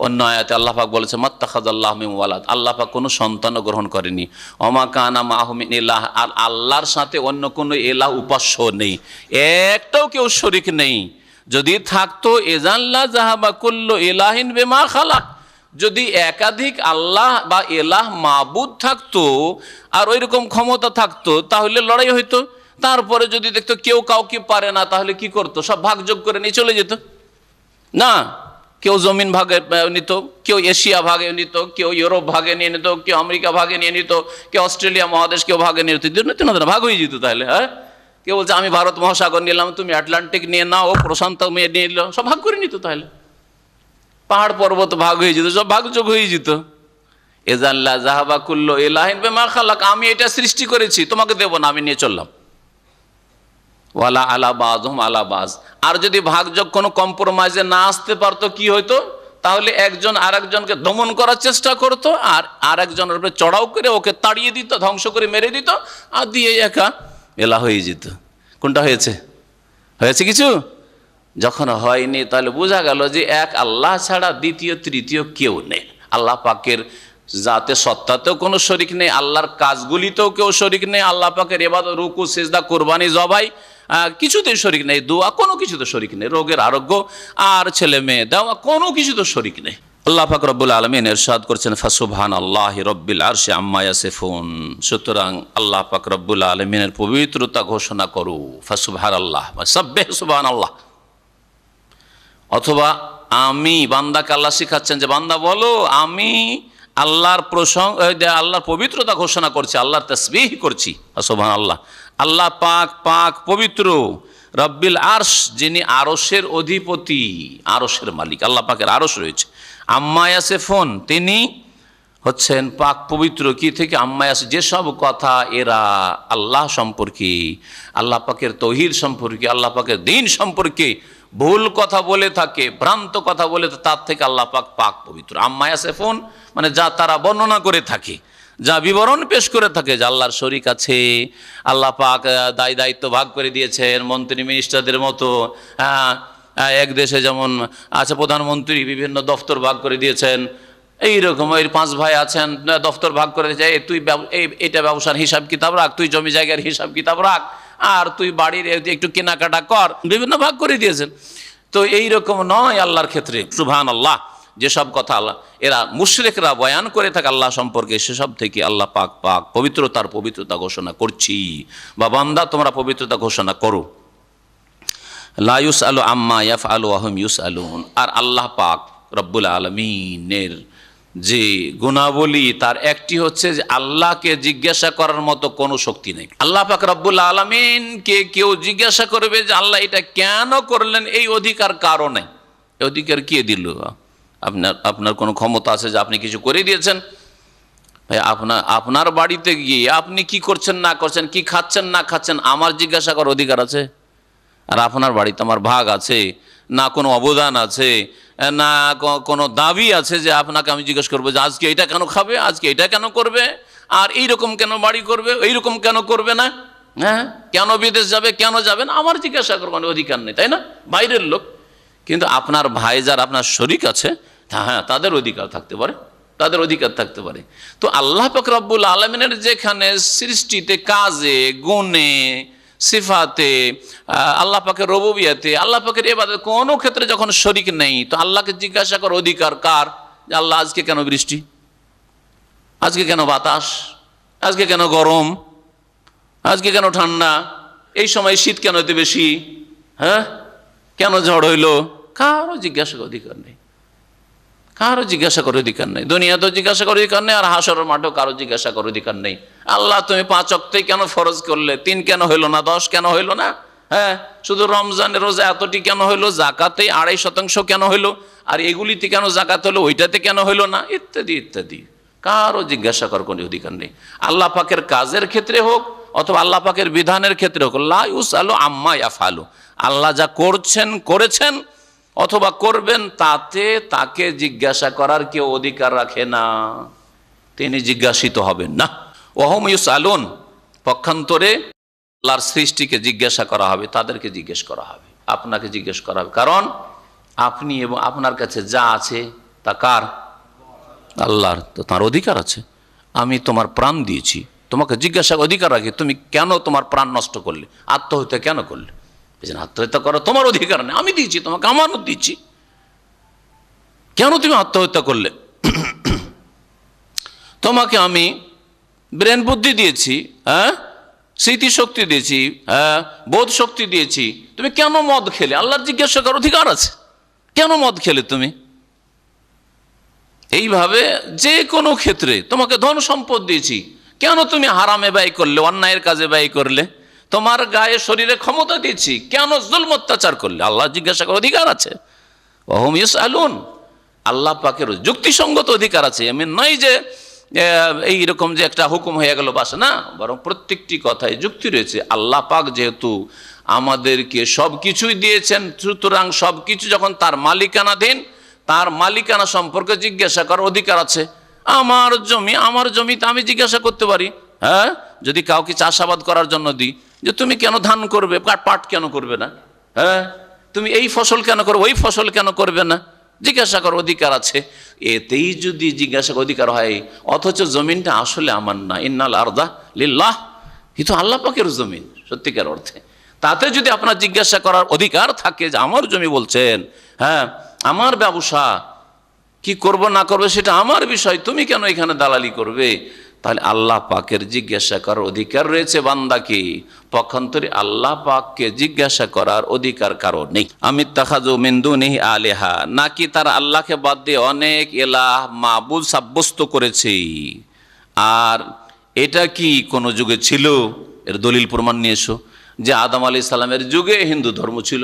অন্য আয়াতে আল্লাহ পাক বলেছেন মাত্তাখাযাল্লাহু মিন ওয়ালাদ, আল্লাহ পাক কোনো সন্তানও গ্রহণ করেনি। ওমা কানা মাআহু মিন ইলাহ, আর আল্লাহর সাথে অন্য কোনো ইলাহ উপাস্য নেই, একটাও কেউ শরীক নেই। যদি থাকতো ইযাল্লা যাহাবা কুল্লু ইলাহিন বিমা খালাক, যদি একাধিক আল্লাহ বা ইলাহ মাবুদ থাকতো আর ওইরকম ক্ষমতা থাকতো, তাহলে লড়াই হইতো। তারপরে যদি দেখতো কেউ কাউকে পারে না, তাহলে কি করতো? সব ভাগযোগ করে নিয়ে চলে যেত না? কেউ জমিন ভাগে নিত, কেউ এশিয়া ভাগে নিত, কেউ ইউরোপ ভাগে নিয়ে নিত, কেউ আমেরিকা ভাগে নিয়ে নিত, কেউ অস্ট্রেলিয়া মহাদেশ কেউ ভাগে নিয়ে নিত না, ভাগ হয়ে যেত। তাহলে হ্যাঁ, কেউ বলছে আমি ভারত মহাসাগর নিলাম, তুমি আটলান্টিক নিয়ে নাও, প্রশান্ত নিয়ে নিল, সব ভাগ করে নিত। তাহলে পাহাড় পর্বত ভাগ হয়ে যেত, সব ভাগযোগ হয়ে যেত। ইযাল্লা যাহাবা কুল্লু ইলাহিন বিমা খালাক, আমি এটা সৃষ্টি করেছি, তোমাকে দেব না, আমি নিয়ে চললাম। ওয়ালা আলা বাযহুম আলা বায, আর যদি ভাগযোগ কোনো কম্প্রোমাইজে না আসতে পারতো, কি হইতো? তাহলে একজন আরেকজনকে দমন করার চেষ্টা করতো, আর আরেকজনের উপরে চড়াও করে ওকে তাড়িয়ে দিত, ধ্বংস করে মেরে দিত, আর দিয়ে একা এলা হয়ে যেত। কোনটা হয়েছে? হয়েছে কিছু? যখন হয়নি, তাহলে বোঝা গেল যে এক আল্লাহ ছাড়া দ্বিতীয় তৃতীয় কেউ নেই। আল্লাহ পাকের জাতে সত্তাতেও কোনো শরিক নেই, আল্লাহর কাজগুলিতেও কেউ শরিক নেই, আল্লাহ পাকের ইবাদত, রুকু, সিজদা, কুরবানি, জবাই কিছুতেই শরিক নেই, দোয়া কোনো কিছুতে শরিক নেই, রোগের আরোগ্য আর ছেলে মেয়ে দেওয়া কোনো কিছুতে শরিক নেই। আল্লাহ পাক রব্বুল আলামিন ইরশাদ করছেন ফাসুবহানাল্লাহি রব্বিল আরশি আম্মা ইয়াসিফুন। সুতরাং আল্লাহ পাক রব্বুল আলামিনের পবিত্রতা ঘোষণা করো, ফাসুবহানাল্লাহ সাব্বিহ সুবহানাল্লাহ। অথবা আমি বান্দাকে আল্লাহ শিখাচ্ছেন যে বান্দা বলো আমি আল্লাহর আল্লাহর পবিত্রতা ঘোষণা করছি, আল্লাহর তাসবিহ করছি, সুবহানাল্লাহ। আল্লাহ পাক পাক পবিত্র, রব্বিল আরশ, যিনি আরশের অধিপতি, আরশের মালিক, আল্লাহ পাকের আরশ রয়েছে। আম্মা ইয়াসিফুন, তিনি হচ্ছেন পাক পবিত্র কি থেকে? আম্মা ইয়াসিফুন, যেসব কথা এরা আল্লাহ সম্পর্কে, আল্লাহ পাকের তৌহিদ সম্পর্কে, আল্লাহ পাকের দ্বীন সম্পর্কে ভুল কথা বলে থাকে, ভ্রান্ত কথা বলে, তার থেকে আল্লাহ পাক পাক পবিত্র। আম্মা ইয়াসিফুন মানে যা তারা বর্ণনা করে থাকে, যা বিবরণ পেশ করে থাকে যে আল্লাহর শরিক আছে, আল্লাহ পাক দায়িত্ব ভাগ করে দিয়েছেন মন্ত্রী মিনিস্টারদের মতো। এক দেশে যেমন আছে প্রধানমন্ত্রী, বিভিন্ন দফতর ভাগ করে দিয়েছেন, এইরকম এর 5 ভাই আছেন, দফতর ভাগ করে দিয়েছে, তুই এটা ব্যবসার হিসাব কিতাব রাখ, তুই জমি জায়গার হিসাব কিতাব রাখ, আর তুই বাড়ির একটু কেনাকাটা কর, বিভিন্ন ভাগ করে দিয়েছেন। তো এইরকম নয় আল্লাহর ক্ষেত্রে। সুবহানাল্লাহ, যেসব কথা আল্লাহ এরা মুশরিকরা বয়ান করে থাকে আল্লাহ সম্পর্কে, সেসব থেকে আল্লাহ পাক পাক পবিত্রতার পবিত্রতা ঘোষণা করছি, বা বান্দা তোমরা পবিত্রতা ঘোষণা করো। লা ইউসআলু আম্মা ইয়াফআলু ওয়া হুম ইউসআলুন। আর আল্লাহ পাক রব্বুল আলামিনের যে গুণাবলী, তার একটি হচ্ছে যে আল্লাহকে জিজ্ঞাসা করার মতো কোনো শক্তি নেই। আল্লাহ পাক রব্বুল আলামিনকে কেউ জিজ্ঞাসা করবে যে আল্লাহ এটা কেন করলেন, এই অধিকার কারো নেই। এই অধিকার কে দিল? আপনার কোনো ক্ষমতা আছে যে আপনি কিছু করে দিয়েছেন? ভাই, আপনার বাড়িতে গিয়ে আপনি কি করছেন না করছেন, কি খাচ্ছেন না খাচ্ছেন, আমার জিজ্ঞাসা করার অধিকার আছে? আর আপনার বাড়িতে আমার ভাগ আছে না, কোনো অবদান আছে না, কোনো দাবি আছে যে আপনাকে আমি জিজ্ঞেস করবো যে আজকে এটা কেন খাবে, আজকে এটা কেন করবে, আর এইরকম কেন বাড়ি করবে, এইরকম কেন করবে না, হ্যাঁ কেন বিদেশ যাবে, কেন যাবে না, আমার জিজ্ঞাসা করবার অধিকার নেই, তাই না? বাইরের লোক। কিন্তু আপনার ভাই যারা আপনার শরিক আছে, হ্যাঁ তাদের অধিকার থাকতে পারে, তাদের অধিকার থাকতে পারে। তো আল্লাহ পাক রব্বুল আলামিনের যেখানে সৃষ্টিতে, কাজে, গুণে, সিফাতে, আল্লাহ পাকের রুবুবিয়াতে, আল্লাহ পাকের ইবাদতে কোনো ক্ষেত্রে যখন শরিক নেই, তো আল্লাহকে জিজ্ঞাসা করার অধিকার কার যে আল্লাহ আজকে কেন বৃষ্টি, আজকে কেন বাতাস, আজকে কেন গরম, আজকে কেন ঠান্ডা, এই সময় শীত কেন এত বেশি, হ্যাঁ কেন ঝড় হইলো, কারো জিজ্ঞাসা করার অধিকার নেই, কারো জিজ্ঞাসা করার অধিকার নেই। দুনিয়াতেও জিজ্ঞাসা করার অধিকার নেই, আর হাসরের মাঠেও কারো জিজ্ঞাসা করার অধিকার নেই। আল্লাহ তুমি 5 ওয়াক্তই কেন ফরজ করলে, 3 কেন হইলো না, 10 কেন হইলো না, হ্যাঁ শুধু রমজানের রোজা এতটি কেন হইলো, জাকাতে 2.5% কেন হইলো, আর এগুলিতে কেন জাকাত হলো, ওইটাতে কেন হইলো না, ইত্যাদি ইত্যাদি। কারো জিজ্ঞাসা করার কোনো অধিকার নেই। আল্লাহ পাকের কাজের ক্ষেত্রে হোক অথবা আল্লাহ পাকের বিধানের ক্ষেত্রে হোক, লা ইউসআলু আম্মা ইয়াফআলু, আল্লাহ যা করছেন করেছেন অথবা করবেন তাতে তাকে জিজ্ঞাসা করার কেউ অধিকার রাখে না, তিনি জিজ্ঞাসিত হবেন না। ওয়াহুম ইউসআলুন, পক্ষান্তরে আল্লাহর সৃষ্টিকে জিজ্ঞাসা করা হবে, তাদেরকে জিজ্ঞেস করা হবে, আপনাকে জিজ্ঞেস করা হবে। কারণ আপনি এবং আপনার কাছে যা আছে তা কার? আল্লাহর। তো তার অধিকার আছে। আমি তোমার প্রাণ দিয়েছি, তোমাকে জিজ্ঞাসা অধিকার রাখি তুমি কেন তোমার প্রাণ নষ্ট করলে, আত্মহত্যা কেন করলে। আত্মহত্যা করা তোমার অধিকার নেই, আমি দিয়েছি তোমাকে, আমানত দিচ্ছি, কেন তুমি আত্মহত্যা করলে? তোমাকে আমি ব্রেন বুদ্ধি দিয়েছি, হ্যাঁ স্মৃতিশক্তি দিয়েছি, হ্যাঁ বোধ শক্তি দিয়েছি, তুমি কেন মদ খেলে? আল্লাহর জিজ্ঞাসা করার অধিকার আছে, কেন মদ খেলে তুমি? এইভাবে যে কোনো ক্ষেত্রে তোমাকে ধন সম্পদ দিয়েছি, কেন তুমি হারামে ব্যয় করলে, অন্যায়ের কাজে ব্যয় করলে? তোমার গায়ে শরীরে ক্ষমতা দিয়েছি, কেন জুলম অত্যাচার করলে? আল্লাহ জিজ্ঞাসা করার অধিকার আছে। ওহুম ইউসআলুন, আল্লাহ পাকের যুক্তিসঙ্গত অধিকার আছে। এমন নয় যে এইরকম যে একটা হুকুম হয়ে গেল বাস, না, বরং প্রত্যেকটি কথায় যুক্তি রয়েছে। আল্লাহ পাক যেহেতু আমাদেরকে সব কিছুই দিয়েছেন, সুতরাং সব কিছু যখন তার মালিকানাধীন, তার মালিকানা সম্পর্কে জিজ্ঞাসা করার অধিকার আছে। আমার জমিতে আমি জিজ্ঞাসা করতে পারি, হ্যাঁ যদি কাউকে চাষাবাদ করার জন্য দিই যে তুমি কেন ধান করবে, পাট কেন করবে না, হ্যাঁ তুমি এই ফসল কেন করবে, ওই ফসল কেন করবে না, জিজ্ঞাসা করার অধিকার আছে। এতেই যদি জিজ্ঞাসা করার অধিকার হয়, অথচ জমিনটা আসলে আমার না, ইন্নাল আরদা লিল্লাহ, কিন্তু আল্লাহ পাকের জমিন সত্যিকার অর্থে, তাতে যদি আপনার জিজ্ঞাসা করার অধিকার থাকে যে আমার জমি বলছেন, হ্যাঁ আমার ব্যবসা, কি করব না করবে সেটা আমার বিষয়, তুমি কেন এখানে দালালি করবে, তাহলে আল্লাহ পাকের জিজ্ঞাসা করার অধিকার রয়েছে বান্দাকে। পক্ষান্তরে আল্লাহ পাককে জিজ্ঞাসা করার অধিকার কারো নেই। আমিত্তাখাযু মিন দুনিহি আলিহা, নাকি তারা আল্লাহকে বাদ দিয়ে অনেক ইলাহ মাবুদ সাব্যস্ত করেছে। আর এটা কি কোনো যুগে ছিল? এর দলিল প্রমাণ নিয়ে এসো যে আদম আলাইহিস সালামের যুগে হিন্দু ধর্ম ছিল।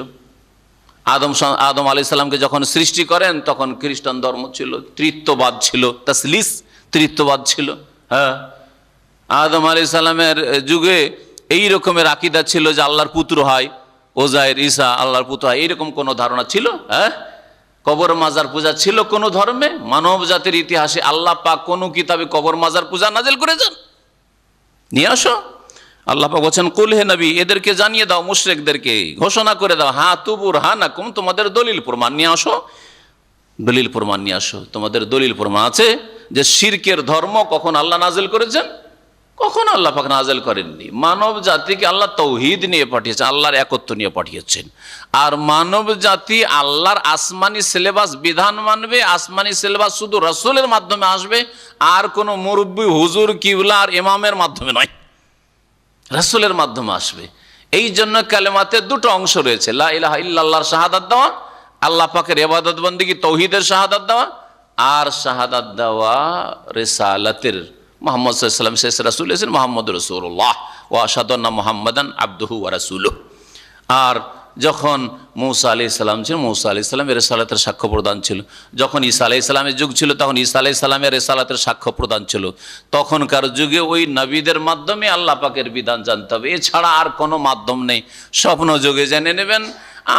আদম আলাইহিস সালামকে যখন সৃষ্টি করেন তখন খ্রিস্টান ধর্ম ছিল, তৃত্ববাদ ছিল, তাসলিস তৃত্ববাদ ছিল। হ্যাঁ, আদম আলাইহিস সালামের যুগে এই রকমের আকীদা ছিল যে আল্লাহর পুত্র হয়, ওজায়ের ঈসা আল্লাহর পুত্র হয়, এইরকম কোনো ধারণা ছিল? হ্যাঁ, কবর মাজার পূজা ছিল কোনো ধর্মে? মানব জাতির ইতিহাসে আল্লাহ পাক কোনো কিতাবে কবর মাজার পূজা নাজিল করেছেন? নিয়ে আসো। আল্লাহ পাক বলছেন কুল, হে নবী এদেরকে জানিয়ে দাও, মুশরিকদেরকে ঘোষণা করে দাও, হ্যাঁ তুবুর হা না কুম, তোমাদের দলিল প্রমাণ নিয়ে আসো, দলিল প্রমাণ নিয়ে আসো। তোমাদের দলিল প্রমাণ আছে যে শিরকের ধর্ম কখন আল্লাহ নাজিল করেছেন, কখন আল্লাহ পাক নাজিল করেননি। মানব জাতিকে আল্লাহ তৌহিদ নিয়ে পাঠিয়েছেন, আল্লাহর একত্ব নিয়ে পাঠিয়েছেন। আর মানব জাতি আল্লাহর আসমানি সিলেবাস বিধান মানবে, আসমানি সিলেবাস শুধু রাসূলের মাধ্যমে আসবে, আর কোনো মুরব্বি হুজুর কিবলা আর ইমামের মাধ্যমে নয়, রাসূলের মাধ্যমে আসবে। এই জন্য কালেমাতে দুটো অংশ রয়েছে, লা ইলাহা ইল্লাল্লাহর শাহাদাত দেওয়া, আল্লাহ পাকের ইবাদত বন্দেগী তৌহিদের শাহাদাত দেওয়া, আর শাহাদাত দেওয়া রিসালাতের, মুহাম্মদ সাল্লাল্লাহু আলাইহি ওয়াসাল্লাম শেষ রাসূল এসেছেন, মুহাম্মদ রাসূলুল্লাহ ওয়া আশহাদু আন্না মুহাম্মাদান আবদুহু ওয়া রাসূলুহু। আর যখন মূসা আলাইহিস সালাম ছিলেন, মূসা আলাইহিস সালামের রিসালাতের সাক্ষ্য প্রদান ছিল। যখন ঈসা আলাইহিস সালামের যুগ ছিল তখন ঈসা আলাইহিস সালামের রিসালাতের সাক্ষ্য প্রদান ছিল। তখনকার যুগে ওই নবীদের মাধ্যমে আল্লাহ পাকের বিধান জানতে হবে, এছাড়া আর কোনো মাধ্যম নেই। স্বপ্ন যুগে জেনে নেবেন,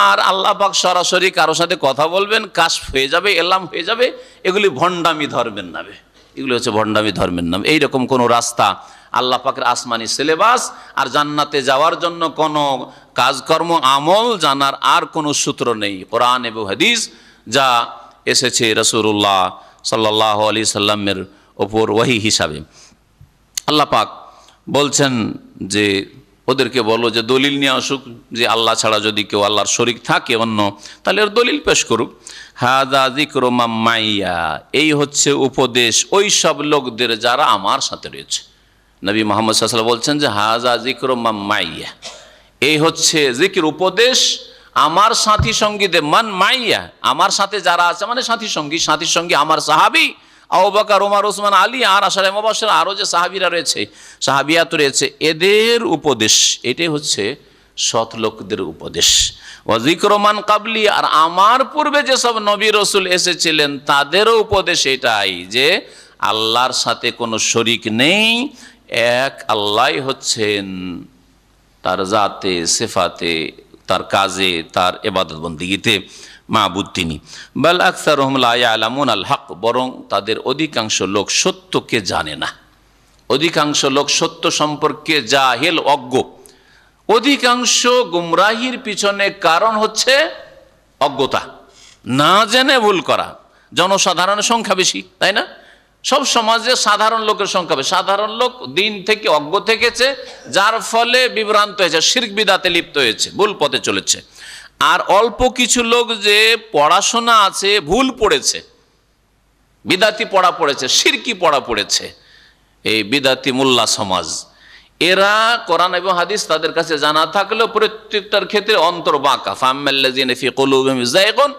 আর আল্লাহ পাক সরাসরি কারোর সাথে কথা বলবেন, কাশফ হয়ে যাবে, এলাম হয়ে যাবে, এগুলি ভণ্ডামি ধর্মের নামে, এগুলি হচ্ছে ভণ্ডামি ধর্মের নাম। এইরকম কোনো রাস্তা আল্লাহ পাকের আসমানি সিলেবাস আর জান্নাতে যাওয়ার জন্য কোনো কাজকর্ম আমল জানার আর কোনো সূত্র নেই। কোরআন এবং হাদিস যা এসেছে রাসূলুল্লাহ সাল্লাল্লাহু আলাইহি সাল্লামের ওপর ওহী হিসাবে, আল্লাহ পাক বলছেন যে ওদেরকে বলো যে দলিল নিয়ে আসুক যে আল্লাহ ছাড়া যদি কেউ আল্লাহর শরীক থাকে অন্য, তাহলে এর দলিল পেশ করুক। হাযা যিকরু মাম্মাইয়া, এই হচ্ছে উপদেশ ওই সব লোকদের যারা আমার সাথে রয়েছে। নবী মুহাম্মদ সাল্লাল্লাহু আলাইহি ওয়াসাল্লাম বলছেন যে হাযা যিকরু মান মাইয়া, এই হচ্ছে জিকির উপদেশ আমার সাথী সঙ্গীদের। মান মাইয়া, আমার সাথে যারা আছে মানে সাথী সঙ্গী আমার সাহাবী আবু বকর, ওমর, ওসমান, আলী আর আশারে মুবাশশির, আরও যে সাহাবীরা রয়েছে, সাহাবিয়াত রয়েছে, এদের উপদেশ, এটাই হচ্ছে সৎ লোকদের উপদেশ। ওয়া যিকরু মান কাবলি, আর আমার পূর্বে যেসব নবী রাসূল এসেছিলেন তাদেরও উপদেশ এটাই যে আল্লাহর সাথে কোনো শরীক নেই, এক আল্লাহই হচ্ছেন তার জাতে, সিফাতে, তার কাজে, তার ইবাদত বন্দেগীতে মাবুদ তিনি। বাল আকসারুহুম লা ইয়ালামুন আল হক, বরং তাদের অধিকাংশ লোক সত্যকে জানে না। অধিকাংশ লোক সত্য সম্পর্কে জাহেল, অজ্ঞ। অধিকাংশ গুমরাহির পিছনে কারণ হচ্ছে অজ্ঞতা, না জেনে ভুল করা। জনসাধারণের সংখ্যা বেশি, তাই না? সব সমাজে সাধারণ লোকের সংখ্যা বেশি। সাধারণ লোক দিন থেকে অজ্ঞ থেকেছে, যার ফলে বিভ্রান্ত হয়েছে, শিরক বিদাতে লিপ্ত হয়েছে, ভুল পথে চলেছে। আর অল্প কিছু লোক যে পড়াশোনা আছে, ভুল পড়েছে, বিদাতি পড়া পড়েছে, শিরকি পড়া পড়েছে, এই বিদাতি মোল্লা সমাজ। এরা কোরআন এবং হাদিস তাদের কাছে জানা থাকলেও প্রত্যেকটার ক্ষেত্রে অন্তর বাঁকা। ফাম্মাল্লাযিনা ফি কুলুবিহিম যায়গুন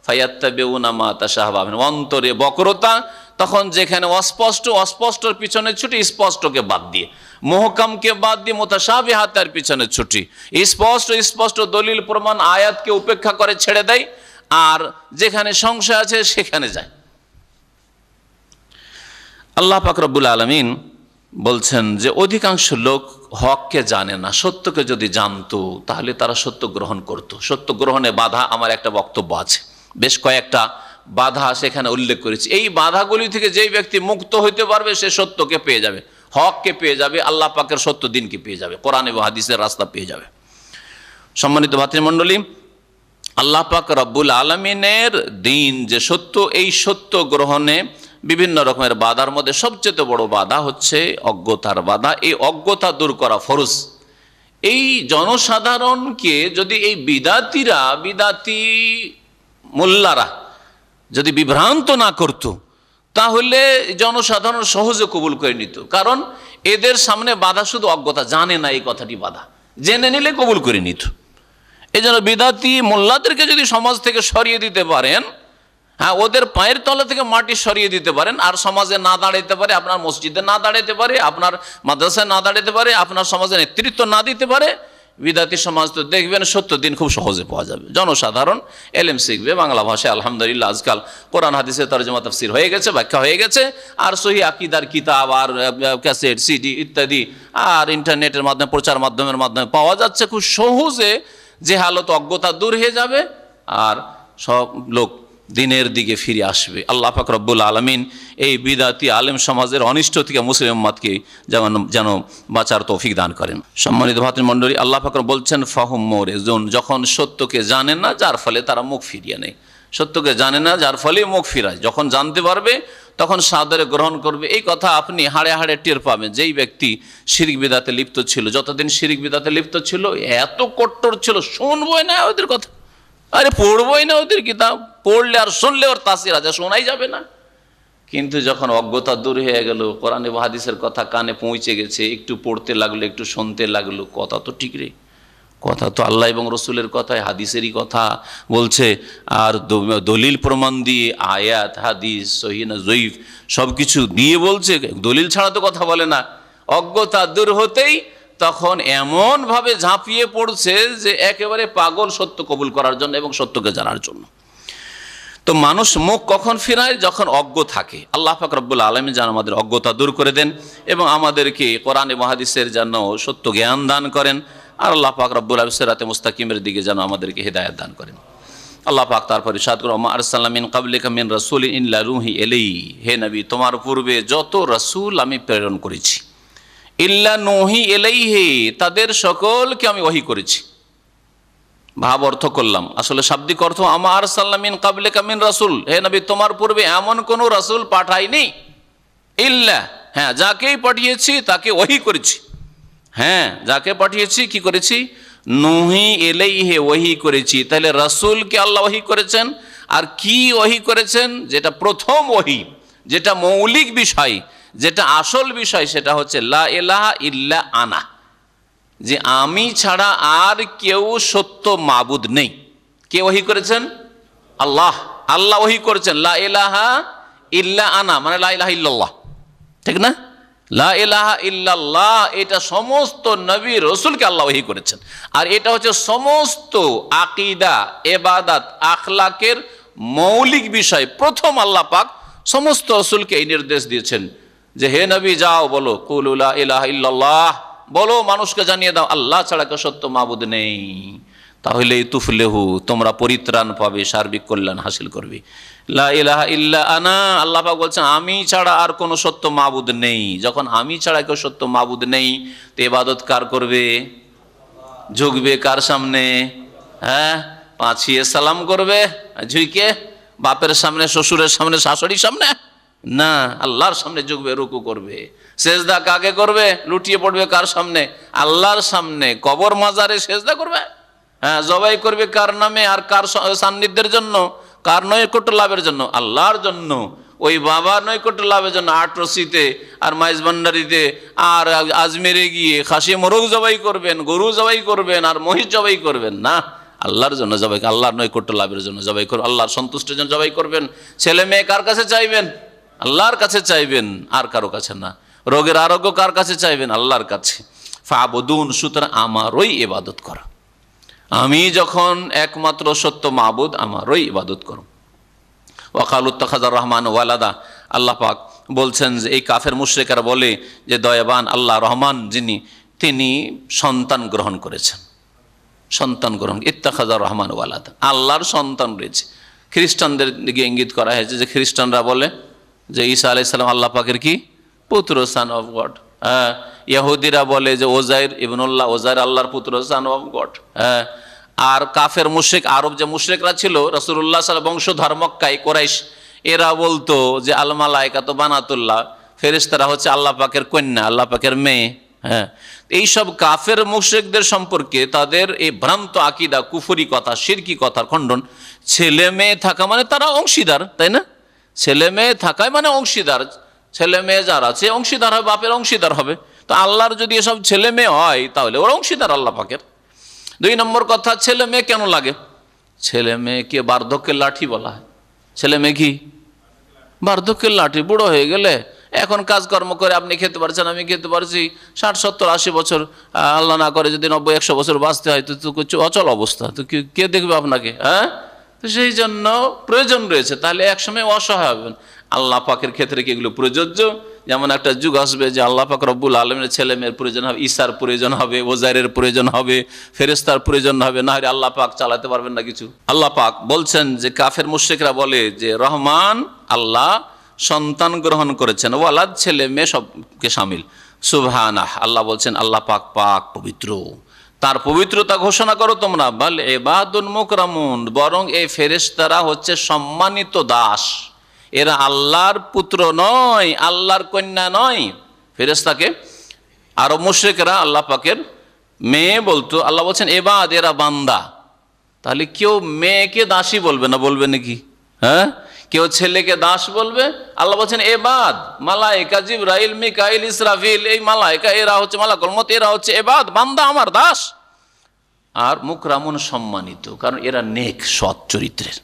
ফায়াত্তাবিউনা মা তাশাবাহা মিনহু, অন্তরে বক্রতা, তখন যেখানে অস্পষ্টর পিছনে ছুটি, স্পষ্টকে বাদ দিয়ে, মুহকামকে বাদ দিয়ে মুতাশাবিহাতের পিছনে ছুটি, স্পষ্ট দলিল প্রমাণ আয়াতকে উপেক্ষা করে ছেড়ে দেয়, আর যেখানে সংশয় আছে সেখানে যায়। আল্লাহ পাক রব্বুল আলামিন বলছেন যে অধিকাংশ লোক হককে জানে না। সত্যকে যদি জানতো তাহলে তারা সত্য গ্রহণ করত। সত্য গ্রহণে বাধা, আমার একটা বক্তব্য আছে, বেশ কয়েকটা বাধা সেখানে উল্লেখ করেছি। এই বাধাগুলি থেকে যেই ব্যক্তি মুক্ত হইতে পারবে সে সত্যকে পেয়ে যাবে, হককে পেয়ে যাবে, আল্লাহ পাকের সত্য দিনকে পেয়ে যাবে, কোরআন এবং হাদিসের রাস্তা পেয়ে যাবে। সম্মানিত ভাতৃমণ্ডলী, আল্লাহ পাক রব্বুল আলামিনের দিন যে সত্য, এই সত্য গ্রহণে বিভিন্ন রকমের বাধার মধ্যে সবচেয়ে বড় বাধা হচ্ছে অজ্ঞতার বাধা। এই অজ্ঞতা দূর করা ফরজ। এই জনসাধারণকে যদি এই বিদাতি মোল্লারা যদি বিভ্রান্ত না করত, তাহলে জনসাধারণ সহজে কবুল করে নিত। কারণ এদের সামনে বাধা শুধু অজ্ঞতা, জানে না এই কথাটি বাধা, জেনে নিলে কবুল করে নিত। এই জন্য বিদাতি মোল্লাদেরকে যদি সমাজ থেকে সরিয়ে দিতে পারেন, হ্যাঁ, ওদের পায়ের তলা থেকে মাটি সরিয়ে দিতে পারেন, আর সমাজে না দাঁড়াতে পারে, আপনার মসজিদে না দাঁড়াতে পারে, আপনার মাদ্রাসায় না দাঁড়াতে পারে, আপনার সমাজে নেতৃত্ব না দিতে পারে, বিদাতি সমাজ তো দেখবেন সত্য দিন খুব সহজে পাওয়া যাবে। জনসাধারণ এলেম শিখবে, বাংলা ভাষায় আলহামদুলিল্লাহ আজকাল কোরআন হাদিসের তরজমা তাফসীর হয়ে গেছে, ব্যাখ্যা হয়ে গেছে, আর সহি আকীদার কিতাব আর ক্যাসেট, সিডি ইত্যাদি আর ইন্টারনেটের মাধ্যমে, প্রচার মাধ্যমের মাধ্যমে পাওয়া যাচ্ছে। খুব সহজে জেহালত, অজ্ঞতা দূর হয়ে যাবে, আর সব লোক দিনের দিকে ফিরে আসবে। আল্লাহ পাক রব্বুল আলামিন এই বিদাতি আলেম সমাজের অনিষ্ট থেকে মুসলিম উম্মাতকে যেন বাঁচার তৌফিক দান করেন। সম্মানিত ভাতৃমণ্ডলী, আল্লাহ পাক বলছেন ফাহুম মুরিজুন, যখন সত্যকে জানে না যার ফলে তারা মুখ ফিরিয়ে নেয়। সত্যকে জানে না যার ফলে মুখ ফিরায়, যখন জানতে পারবে তখন সাদরে গ্রহণ করবে। এই কথা আপনি হাড়ে হাড়ে টের পাবেন। যেই ব্যক্তি শিরক বিদাতে লিপ্ত ছিল, যতদিন শিরক বিদাতে লিপ্ত ছিল, এত কট্টর ছিল, শুনবই না ওদের কথা, আরে পড়বই না ওদের কিতাব, পড়লে আর শুনলে ওর তাসির আছে, শোনাই যাবে না। কিন্তু যখন অজ্ঞতা দূর হয়ে গেল, কোরআন এবং হাদিসের কথা কানে পৌঁছে গেছে, একটু পড়তে লাগলো, একটু শুনতে লাগলো, কথা তো ঠিক রে, কথা তো আল্লাহ এবং রসুলের কথায়, হাদিসেরই কথা বলছে, আর দলিল প্রমাণ দিয়ে আয়াত, হাদিস, সহিহ না জয়ীফ সব কিছু দিয়ে বলছে, দলিল ছাড়া তো কথা বলে না। অজ্ঞতা দূর হতেই তখন এমনভাবে ঝাঁপিয়ে পড়ছে যে একেবারে পাগল সত্য কবুল করার জন্য এবং সত্যকে জানার জন্য। তো মানুষ মুখ কখন ফিরায়? যখন অজ্ঞ থাকে। আল্লাহ পাক রব্বুল আলামিন যেন আমাদের অজ্ঞতা দূর করে দেন এবং আমাদেরকে কোরআন এবং হাদিসের যেন সত্য জ্ঞান দান করেন, আর আল্লাহ পাক রব্বুল আলামিন সিরাতে মুস্তাকিমের দিকে যেন আমাদেরকে হিদায়াত দান করেন। আল্লাহ পাক তারপর ইরশাদ করেন, ওয়া আরসালনা মিন ক্বাবলিকা মিন রাসূলিন ইল্লা নূহি ইলাইহি, হে নবী তোমার পূর্বে যত রাসূল আমি প্রেরণ করেছি, ইল্লা নূহি ইলাইহি তাদের সকলকে আমি ওহী করেছি। ভাব অর্থ করলাম, আসলে শাব্দিক অর্থ আমা আরসালনা মিন ক্বাবলিকা মিন রাসূল, হে নবী তোমার পূর্বে এমন কোন রাসূল পাঠাইনি, ইল্লা, হ্যাঁ যাকেই পাঠিয়েছি তাকে ওহী করেছি। হ্যাঁ, যাকে পাঠিয়েছি কি করেছি? নূহি ইলাইহি ওহী করেছি। তাহলে রাসূলকে আল্লাহ ওহী করেছেন, আর কি ওহী করেছেন? যেটা প্রথম ওহী, যেটা মৌলিক বিষয়, যেটা আসল বিষয় সেটা হচ্ছে লা ইলাহা ইল্লা আনা, যে আমি ছাড়া আর কেউ সত্য মাবুদ নেই। কে ওহী করেছেন? আল্লাহ। আল্লাহ ওহী করেছেন লা ইলাহা ইল্লা আনা, মানে লা ইলাহা ইল্লাল্লাহ, ঠিক না? লা ইলাহা ইল্লাল্লাহ এটা সমস্ত নবী রসুলকে আল্লাহ ওহী করেছেন। আর এটা হচ্ছে সমস্ত আকীদা, ইবাদত, আখলাকের মৌলিক বিষয়। প্রথম আল্লাহ পাক সমস্ত রসুলকে এই নির্দেশ দিয়েছেন যে হে নবী যাও বলো কুলু লা ইলাহা ইল্লাল্লাহ, বলো মানুষকে জানিয়ে দাও আল্লাহ ছাড়া কেউ সত্য মাবুদ নেই, তাহলেই তুফলেহু, তোমরা পরিত্রাণ পাবে, সার্বিক কল্যাণ হাসিল করবে। লা ইলাহা ইল্লা আনা, আল্লাহ পাক বলছেন আমি ছাড়া আর কোনো সত্য মাবুদ নেই। যখন আমি ছাড়া কেউ সত্য মাবুদ নেই, তো ইবাদত কার করবে? ঝুঁকবে কার সামনে? হ্যাঁ, পাঁচিয়ে সালাম করবে ঝুঁকে? বাপের সামনে, শ্বশুরের সামনে, শাশুড়ির সামনে না, আল্লাহর সামনে ঝুঁকবে, রুকু করবে। সেজদা কাকে করবে? লুটিয়ে পড়বে কার সামনে? আল্লাহর সামনে। কবর মাজারে সেজদা করবে? হ্যাঁ, জবাই করবে কার নামে আর কার সান্নিধ্যের জন্য? কার নৈকট্য লাভের জন্য? আল্লাহর জন্য। ওই বাবার নৈকট্য লাভের জন্য আটরসিতে আর মাইজভান্ডারিতে আর আজমেরে গিয়ে খাসি মোরগ জবাই করবেন, গরু জবাই করবেন আর মহিষ জবাই করবেন না, আল্লাহর জন্য জবাই, আল্লাহর নৈকট্য লাভের জন্য জবাই করবেন, আল্লাহর সন্তুষ্টির জন্য জবাই করবেন। ছেলে মেয়ে কার কাছে চাইবেন? আল্লাহর কাছে চাইবেন, আর কারো কাছে না। রোগের আরোগ্য কার কাছে চাইবেন? আল্লাহর কাছে। ফাবুদুন, সুতরাং আমারই ইবাদত করো। আমি যখন একমাত্র সত্য মাবুদ, আমারই ইবাদত করো। ওয়াকালু ইত্তাখাযার রহমান ওয়ালাদা, আল্লাহ পাক বলছেন যে এই কাফের মুশরিকরা বলে যে দয়াবান আল্লাহ রহমান যিনি, তিনি সন্তান গ্রহণ করেছেন। সন্তান গ্রহণ, ইত্তাখাযার রহমান ওয়ালাদা, আল্লাহর সন্তান রয়েছে। খ্রিস্টানদের দিকে ইঙ্গিত করা হয়েছে যে খ্রিস্টানরা বলে যে ঈসা আলাইহিস সালাম আল্লাহ পাকের কি পুত্র, সান অফ গড। হ্যাঁ, ইহুদিরা বলে যে ওজাইর ইবনুল্লাহ, ওজাইর আল্লাহর পুত্র, সান অফ গড। হ্যাঁ, আর কাফের মুশরিক, আরব যে মুশরিকরা ছিল রাসূলুল্লাহ সাল্লাল্লাহু আলাইহি ওয়াসাল্লাম বংশধর মক্কায় কুরাইশ, এরা বলতো যে আল মালায়েকাতু বানাতুল্লাহ, ফেরেশতারা হচ্ছে আল্লাহ পাকের কন্যা, আল্লাহ পাকের মেয়ে। হ্যাঁ, এইসব কাফের মুশরিকদের সম্পর্কে তাদের এই ভ্রান্ত আকীদা, কুফরি কথা, শিরকি কথার খণ্ডন। ছেলে মেয়ে থাকা মানে তারা অংশীদার, তাই না? ছেলে মেয়ে থাকায় মানে অংশীদার। ছেলে মেয়ে যার আছে অংশীদার হবে, বাপের অংশীদার হবে। তো আল্লাহর যদি এসব ছেলে মেয়ে হয় তাহলে ওরা অংশীদার আল্লাহ পাকের। দুই নম্বর কথা, ছেলে মেয়ে কেন লাগে? ছেলে মেয়েকে বার্ধক্যের লাঠি বলা হয়। ছেলে মেয়ে কি? বার্ধক্যের লাঠি। বুড়ো হয়ে গেলে এখন কাজকর্ম করে আপনি খেতে পারছেন, আমি খেতে পারছি, 60, 70, 80 বছর, আল্লাহ না করে যদি 90, 100 বছর বাঁচতে হয় তো অচল অবস্থা, তো কে দেখবে আপনাকে? হ্যাঁ, তো সেই জন্য প্রয়োজন রয়েছে। তাহলে একসময় অসহায় হবেন। আল্লাহ পাকের ক্ষেত্রে কি এগুলো প্রযোজ্য? যেমন একটা যুগ আসবে যে আল্লাহ পাক রব্বুল আলমীর ছেলে মেয়ের প্রয়োজন হবে, ঈসার প্রয়োজন হবে, ওজাইরের প্রয়োজন হবে, ফেরেশতার প্রয়োজন হবে, না হলে আল্লাহ পাক চালাতে পারবেন না কিছু। আল্লাহ পাক বলছেন যে কাফের মুশরিকরা বলে যে রহমান আল্লাহ সন্তান গ্রহণ করেছেন, ওয়ালাদ ছেলে মেয়ে সবকে শামিল। সুবহানাহ, আল্লাহ বলছেন আল্লাহ পাক পাক পবিত্র, তার পবিত্রতা ঘোষণা করো তোমরা। বাল ইবাদুন মুকরামুন, বরং এই ফেরেশতারা হচ্ছে সম্মানিত দাস। এরা আল্লাহর পুত্র নয়, আল্লাহর কন্যা নয়। ফেরেশতাকে আরব মুশরিকরা আল্লাহ পাকের মেয়ে বলতো। আল্লাহ বলছেন ইবাদ, এরা বান্দা। তাহলে কেউ মেয়েকে দাসী বলবে না, বলবে নাকি? হ্যাঁ, কেউ ছেলেকে দাস বলবে? আল্লাহ বলছেন ইবাদ। মালায়েকা জিবরাইল, মিকাইল, ইসরাফিল, এই মালায়েকা এরা হচ্ছে মালাকুল মউত, এরা হচ্ছে ইবাদ, বান্দা আমার, দাস। আর মুকরামুন, সম্মানিত, কারণ এরা নেক, সৎ চরিত্রের।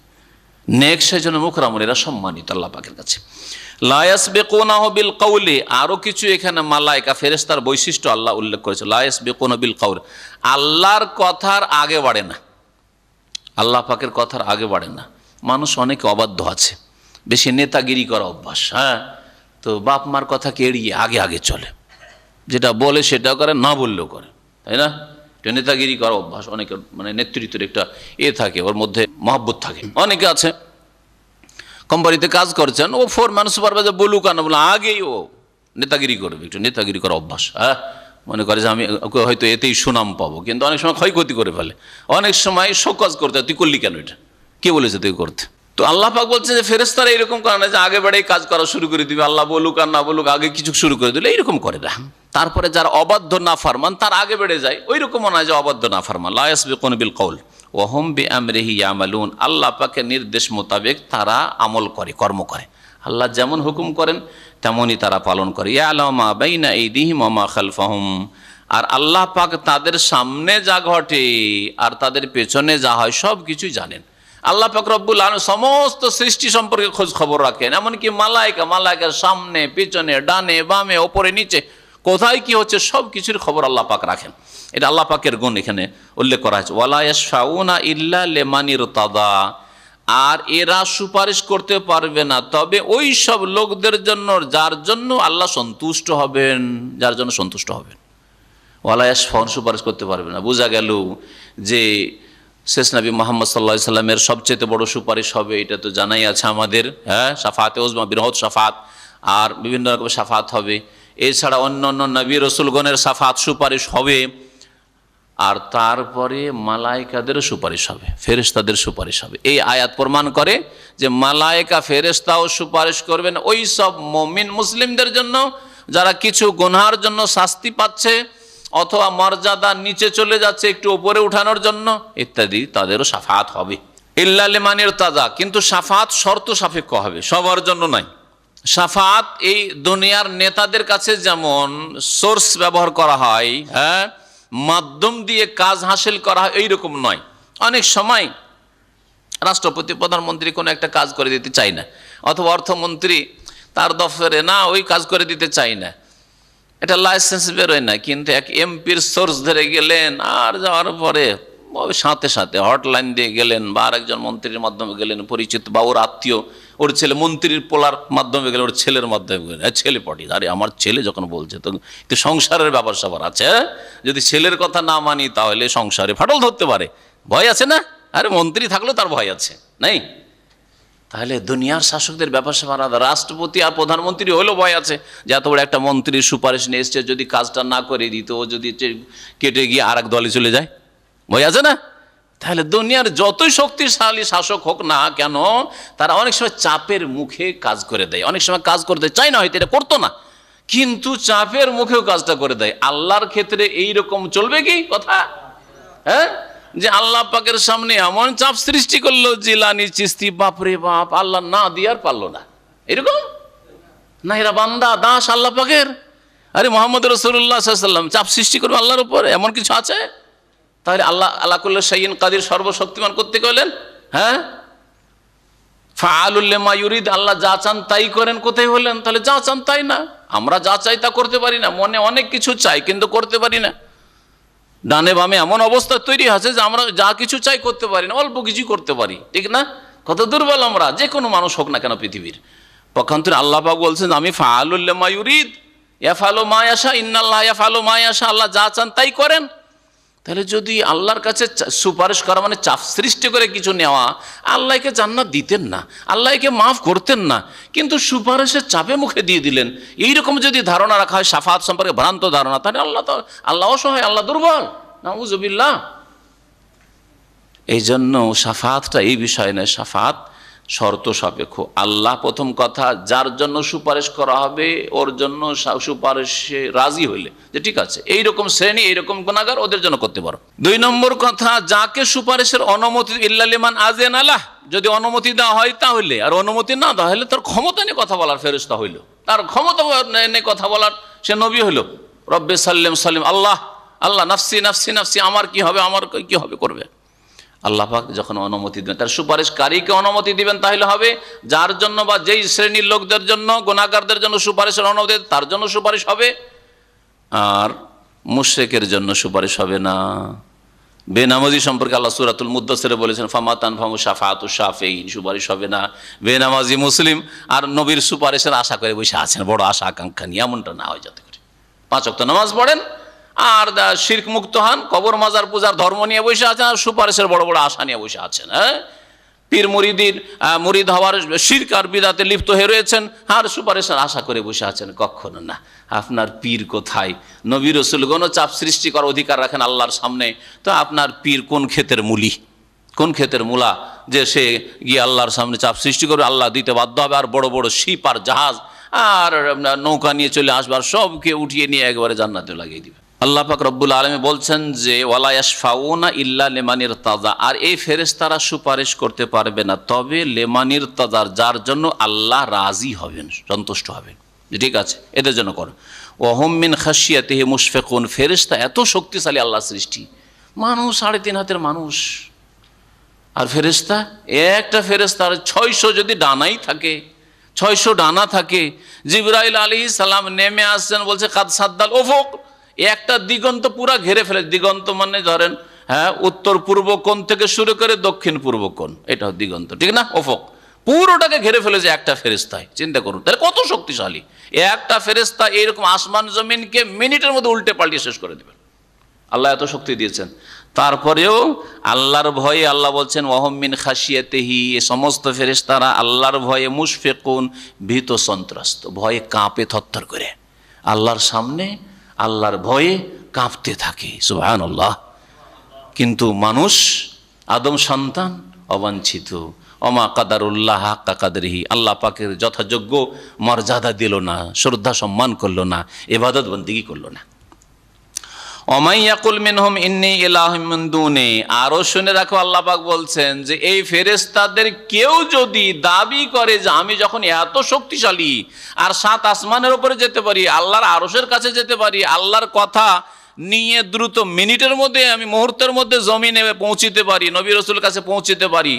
নেক সেজন্য মুকরামুন, এরা সম্মানিত আল্লাহ পাকের কাছে। লা ইয়াসবিকুনাহু বিল কওলি, আরো কিছু এখানে মালায়েকা ফেরেশতার বৈশিষ্ট্য আল্লাহ উল্লেখ করেছে। লা ইয়াসবিকুনা বিল কওল, আল্লাহর কথার আগে বাড়ে না, আল্লাহ পাকের কথার আগে বাড়ে না। মানুষ অনেকে অবাধ্য আছে, বেশি নেতাগিরি করা অভ্যাস। হ্যাঁ, তো বাপ মার কথাকে এড়িয়ে আগে আগে চলে, যেটা বলে সেটা করে, না বললেও করে, তাই না? নেতাগিরি করা অভ্যাস অনেকের, মানে নেতৃত্বের একটা থাকে, ওর মধ্যে মহব্বত থাকে। অনেকে আছে কোম্পানিতে কাজ করছেন, ও ফোরম্যান সুপারভাইজার বলুক না বলে আগেই ও নেতাগিরি করবে, একটু নেতাগিরি করা অভ্যাস। হ্যাঁ, মনে করে যে আমি হয়তো এতেই সুনাম পাবো, কিন্তু অনেক সময় ক্ষয়ক্ষতি করে ফেলে। অনেক সময় শোকজ করতে হয়, তুই করলি কেন এটা, কে বলেছে তুই করতে? তো আল্লাহ পাক বলছে যে ফেরেশতারা এরকম করে না যে আগে বেড়েই কাজ করা শুরু করে দিবে, আল্লাহ বলুক আর না বলুক আগে কিছু শুরু করে দিলে, এইরকম করে না। তারপরে যারা অবাধ্য না ফারমান তার আগে বেড়ে যায়, ওই রকমও নয় যে অবাধ্য না ফারমান। লা ইয়াসবিকুনা বিল কওল ওয়া হুম বিআমরিহি ইয়ামালুন, আল্লাহ পাকের নির্দেশ মোতাবেক তারা আমল করে, কর্ম করে। আল্লাহ যেমন হুকুম করেন তেমনই তারা পালন করে। ইয়ালামু মা বাইনা আইদিহিম ওয়া মা খালফাহুম, আর আল্লাহ পাক তাদের সামনে যা ঘটে আর তাদের পেছনে যা হয় সব কিছুই জানেন। আল্লাহ পাক রব্বুল আলামিন সমস্ত সৃষ্টি সম্পর্কে খোঁজ খবর রাখেন, এমনকি মালায়েকার সামনে পেছনে ডানে বামে ওপরে নিচে কোথায় কি হচ্ছে সব কিছুর খবর আল্লাহ পাক রাখেন। এটা আল্লাহ পাকের গুণ এখানে উল্লেখ করা হয়েছে। ওয়ালা ইয়াশফাউনা ইল্লা লিমান ইরতাদা, আর এরা সুপারিশ করতে পারবে না তবে ওই সব লোকদের জন্য যার জন্য আল্লাহ সন্তুষ্ট হবেন, যার জন্য সন্তুষ্ট হবেন। ওয়ালা ইয়াশফাউন, সুপারিশ করতে পারবে না। বোঝা গেল যে শেষ নবী মুহাম্মদ সাল্লাল্লাহু আলাইহি সাল্লামের সবচেয়ে বড় সুপারিশ হবে, এটা তো জানাই আছে আমাদের। হ্যাঁ, শাফাতে উজমা, বৃহৎ শাফাত, আর বিভিন্ন রকমের শাফাত হবে। এছাড়া অন্য অন্য নবী রসুলগণের শাফাত সুপারিশ হবে, আর তারপরে মালায়েকাদের সুপারিশ হবে, ফেরেশতাদের সুপারিশ হবে। এই আয়াত প্রমাণ করে যে মালায়েকা ফেরেশতাও সুপারিশ করবেন ওই সব মুমিন মুসলিমদের জন্য যারা কিছু গুনাহের জন্য শাস্তি পাচ্ছে অথবা মর্যাদা নিচে চলে যাচ্ছে একটু উপরে উঠানোর জন্য ইত্যাদি, তাদেরও শাফাত হবে। ইল্লা লিমান ইরতাদা, কিন্তু শাফাত শর্ত সাপেক্ষ হবে, সবার জন্য নয়। শাফাত এই দুনিয়ার নেতাদের কাছে যেমন সোর্স ব্যবহার করা হয়, হ্যাঁ, মাধ্যম দিয়ে কাজ হাসিল করা হয়, এইরকম নয়। অনেক সময় রাষ্ট্রপতি প্রধানমন্ত্রী কোনো একটা কাজ করে দিতে চায় না, অথবা অর্থমন্ত্রী তার দফতরে না ওই কাজ করে দিতে চায় না, এটা লাইসেন্স বেরোয় না, কিন্তু এক এমপির সোর্স ধরে গেলেন, আর যাওয়ার পরে সাথে সাথে হটলাইন দিয়ে গেলেন, বা আরেকজন মন্ত্রীর মাধ্যমে গেলেন পরিচিত, বা ওর আত্মীয়, ওর ছেলে মন্ত্রীর পোলার মাধ্যমে গেলেন, ওর ছেলের মাধ্যমে গেলেন, ছেলে পটি, আরে আমার ছেলে যখন বলছে তো সংসারের ব্যাপার স্যাপার আছে, যদি ছেলের কথা না মানি তাহলে সংসারে ফাটল ধরতে পারে, ভয় আছে না? আরে মন্ত্রী থাকলেও তার ভয় আছে, নাই? তাহলে দুনিয়ার শাসকদের ব্যাপার স্যাপার আলাদা, রাষ্ট্রপতি আর প্রধানমন্ত্রী হলেও ভয় আছে যে এত বড় একটা মন্ত্রীর সুপারিশ নিয়ে এসছে, যদি কাজটা না করে দিত, ও যদি কেটে গিয়ে আর এক দলে চলে যায়, ভয় আছে না? তাহলে দুনিয়ার যতই শক্তিশালী শাসক হোক না কেন, তারা অনেক সময় চাপের মুখে কাজ করে দেয়। অনেক সময় কাজ করতে চায় না, হয়তো এটা করতো না, কিন্তু চাপের মুখেও কাজটা করে দেয়। আল্লাহর ক্ষেত্রে এইরকম চলবে কি কথা? হ্যাঁ, যে আল্লাহ পাকের সামনে এমন চাপ সৃষ্টি করলো, জিলানি চিস্তি, বাপরে বাপ, আল্লাহ না দিয়ে আর পারলো না, এরকম না? এরা বান্দা দাস আল্লাহ পাকের। আরে মুহাম্মদ রাসূলুল্লাহ সাল্লাল্লাহু আলাইহি ওয়াসাল্লাম চাপ সৃষ্টি করবে আল্লাহর উপরে, এমন কিছু আছে? তাহলে আল্লাহ আলা কুল্লি শাইইন কাদির, সর্বশক্তিমান করতে গেলেন। হ্যাঁ, ফাআলুল লিমা ইউরিদ, আল্লাহ যা চান তাই করেন, কোথায় হলেন? তাহলে যা চান তাই না, আমরা যা চাই তা করতে পারি না, মনে অনেক কিছু চাই কিন্তু করতে পারি না। ডানে বামে এমন অবস্থা তৈরি আছে যে আমরা যা কিছু চাই করতে পারি না, অল্প কিছু করতে পারি, ঠিক না? কত দুর্বল আমরা, যে কোনো মানুষ হোক না কেন পৃথিবীর। পক্ষান্তরে আল্লাহ পাক বলছেন আমি ফাআলুল লিমা ইউরিদ ইয়াফআলু মা ইয়াশা, ইন্নাল্লাহ ইয়াফআলু মা ইয়াশা, আল্লাহ যা চান তাই করেন। তাহলে যদি আল্লাহর কাছে সুপারিশ করা মানে চাপ সৃষ্টি করে কিছু নেওয়া, আল্লাহকে জান্নাত দিতেন না, আল্লাহকে মাফ করতেন না, কিন্তু সুপারিশের চাপে মুখে দিয়ে দিলেন, এইরকম যদি ধারণা রাখা হয় শাফাত সম্পর্কে ভ্রান্ত ধারণা, তাহলে আল্লাহ অসহায়, আল্লাহ দুর্বল, নাউযুবিল্লাহ। এই জন্য শাফাতটা এই বিষয় নয়, শাফাত শর্ত সাপেক্ষ। আল্লাহ প্রথম কথা যার জন্য সুপারিশ করা হবে ওর জন্য সুপারিশে রাজি হইলে যে ঠিক আছে এইরকম শ্রেণী এইরকম গুনাহগার ওদের জন্য করতে পারো। 2 নম্বর কথা, যাকে সুপারিশের অনুমতি ইল্লা লিমান আযিনা লাহ, যদি অনুমতি দেওয়া হয় তাহলে, আর অনুমতি না দেওয়া হলে তার ক্ষমতা নিয়ে কথা বলার ফেরেশতা হইল, তার ক্ষমতা নিয়ে কথা বলার সে নবী হইল। রব্বে সাল্লিম সাল্লিম, আল্লাহ আল্লাহ নাফসি নাফসি নাফসি, আমার কি হবে, আমার কি হবে করবে। আল্লাহ পাক যখন অনুমতি দেবেন, তার সুপারিশকারীকে অনুমতি দিবেন, তাহলে হবে যার জন্য বা যেই শ্রেণীর লোকদের জন্য, গুনাহগারদের জন্য সুপারিশের অনুমতি তার জন্য সুপারিশ হবে, আর মুশরিকের জন্য সুপারিশ হবে না। বেনামাজি সম্পর্কে আল্লাহ সূরাতুল মুদ্দাসিরে বলেছেন ফামা তানফাহু শাফাআতু শাফিঈন, সুপারিশ হবে না। বেনামাজি মুসলিম আর নবীর সুপারিশের আশা করে বসে আছেন, বড় আশা আকাঙ্ক্ষা নিয়ে, এমনটা না হয় যাতে করে 5 ওয়াক্ত নামাজ পড়েন আর শিরক মুক্ত হন, কবর মাজার পূজার ধর্ম নিয়ে বসে আছেন, আর সুপারিশের বড় বড় আশা নিয়ে বসে আছেন। হ্যাঁ, পীর মুরিদির মুরিদ হওয়ার শিরক আর বিদআতে লিপ্ত হয়ে রয়েছেন, আর সুপারিশের আশা করে বসে আছেন, কখনো না। আপনার পীর কোথায়? নবী রাসূলগণও চাপ সৃষ্টি করার অধিকার রাখেন আল্লাহর সামনে, তো আপনার পীর কোন ক্ষেতের মুলি, কোন ক্ষেতের মূলা যে সে গিয়ে আল্লাহর সামনে চাপ সৃষ্টি করবে, আল্লাহ দিতে বাধ্য হবে, আর বড় বড় শিপ আর জাহাজ আর নৌকা নিয়ে চলে আসবার সবকে উঠিয়ে নিয়ে একবারে জান্নাতে লাগিয়ে দিবে। আল্লাহ পাক রব্বুল আলামিন বলছেন যে ওয়ালা ইয়াশফাউনা ইল্লা লিমান ইরতাদা, আর এই ফেরেশতারা সুপারিশ করতে পারবে না তবে লিমান ইরতাদা, যার জন্য আল্লাহ রাজি হবেন, সন্তুষ্ট হবেন, ঠিক আছে এদের জন্য করো। ওয়া হুম মিন খাশিয়াতিহি মুশফিকুন, ফেরেশতা এত শক্তিশালী আল্লাহর সৃষ্টি, মানুষ 3.5 হাতের মানুষ, আর ফেরেশতা একটা ফেরেশতার 600 যদি ডানাই থাকে, 600 ডানা থাকে। জিবরাইল আলাইহিস সালাম নেমে আসছেন, বলছে কাদ সাদ্দাল উফুক, একটা দিগন্ত পুরা ঘেরে ফেলে। দিগন্ত মানে ধরেন উত্তর পূর্ব কোণ থেকে শুরু করে দক্ষিণ পূর্ব কোণ, এটা দিগন্ত, ঠিক না? উফুক পুরোটাকে ঘেরে ফেলেছে একটা ফেরেশতায়। চিন্তা করুন তাহলে কত শক্তিশালী একটা ফেরেশতা, এইরকম আসমান জমিনকে মিনিটের মধ্যে উল্টে পাল্টে শেষ করে দেবেন। আল্লাহ এত শক্তি দিয়েছেন, তারপরেও আল্লাহর ভয়ে আল্লাহ বলছেন ওয়াহুম মিন খাশিয়াতিহি, এই সমস্ত ফেরেশতারা আল্লাহর ভয়ে মুশফিকুন, ভীত সন্ত্রস্ত, ভয়ে কাঁপে থরথর করে, আল্লাহর সামনে আল্লাহর ভয়ে কাঁপতে থাকে। সুবহানাল্লাহ। কিন্তু মানুষ, আদম সন্তান অবাঞ্ছিত, ওমা কাদারুল্লাহ হাক্কা কাদরিহি, আল্লাহ পাকের যথাযোগ্য মর্যাদা দিল না, শ্রদ্ধা সম্মান করলো না, ইবাদত বন্দেগী করলো না। ওমাই ইয়াকুল মিনহুম ইন্নী ইলাহুম মিন দুনি, আরো শুনে রাখো আল্লাহ পাক বলছেন যে এই ফেরেশতাদের কেউ যদি দাবি করে যে আমি যখন এত শক্তিশালী আর 7 আসমানের উপরে যেতে পারি, আল্লাহর আরশের কাছে যেতে পারি, আল্লাহর কথা নিয়ে দ্রুত মিনিটের মধ্যে আমি মুহূর্তের মধ্যে জমিনে পৌঁছিতে পারি, নবী রাসূলের কাছে পৌঁছিতে পারি,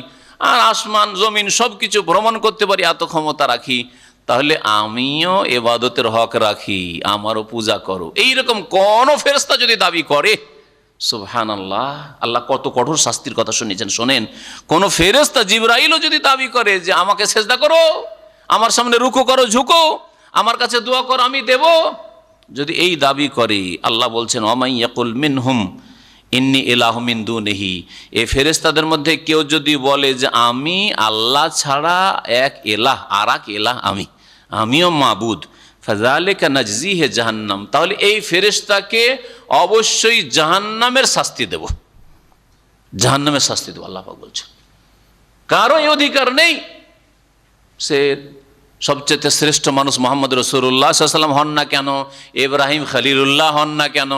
আর আসমান জমিন সব কিছু ভ্রমণ করতে পারি, এত ক্ষমতা রাখি, তাহলে আমিও ইবাদতের হক রাখি, আমারও পূজা করো, এইরকম কোন ফেরেশতা যদি দাবি করে, সুবহানাল্লাহ, আল্লাহ কত কঠোর শাস্তির কথা শুনিয়েছেন। শোনেন, কোন ফেরেশতা জিবরাইলও যদি দাবি করে যে আমাকে সেজদা করো, আমার সামনে রুকু করো, ঝুঁকো, আমার কাছে দোয়া করো, আমি দেব, যদি এই দাবি করে, আল্লাহ বলছেন ওমাই ইয়াকুল মিনহুম ইন্নী ইলাহু মিন দুনিহি, এই ফেরেশতাদের মধ্যে কেউ যদি বলে যে আমি আল্লাহ ছাড়া এক এলাহ, আর এক এলাহ আমিও মাবুদ, ফাযালিকা নাজজিহি জাহান্নাম, তাহলে এই ফেরেশতাকে অবশ্যই জাহান্নামের শাস্তি দেব, জাহান্নামের শাস্তি দেব। আল্লাহ পাক বলছেন কারো এই অধিকার নেই, সে সবচেয়ে শ্রেষ্ঠ মানুষ মুহাম্মদ রাসূলুল্লাহ সাল্লাল্লাহু আলাইহি ওয়াসাল্লাম হন না কেন, ইব্রাহিম খলিলুল্লাহ হন না কেন,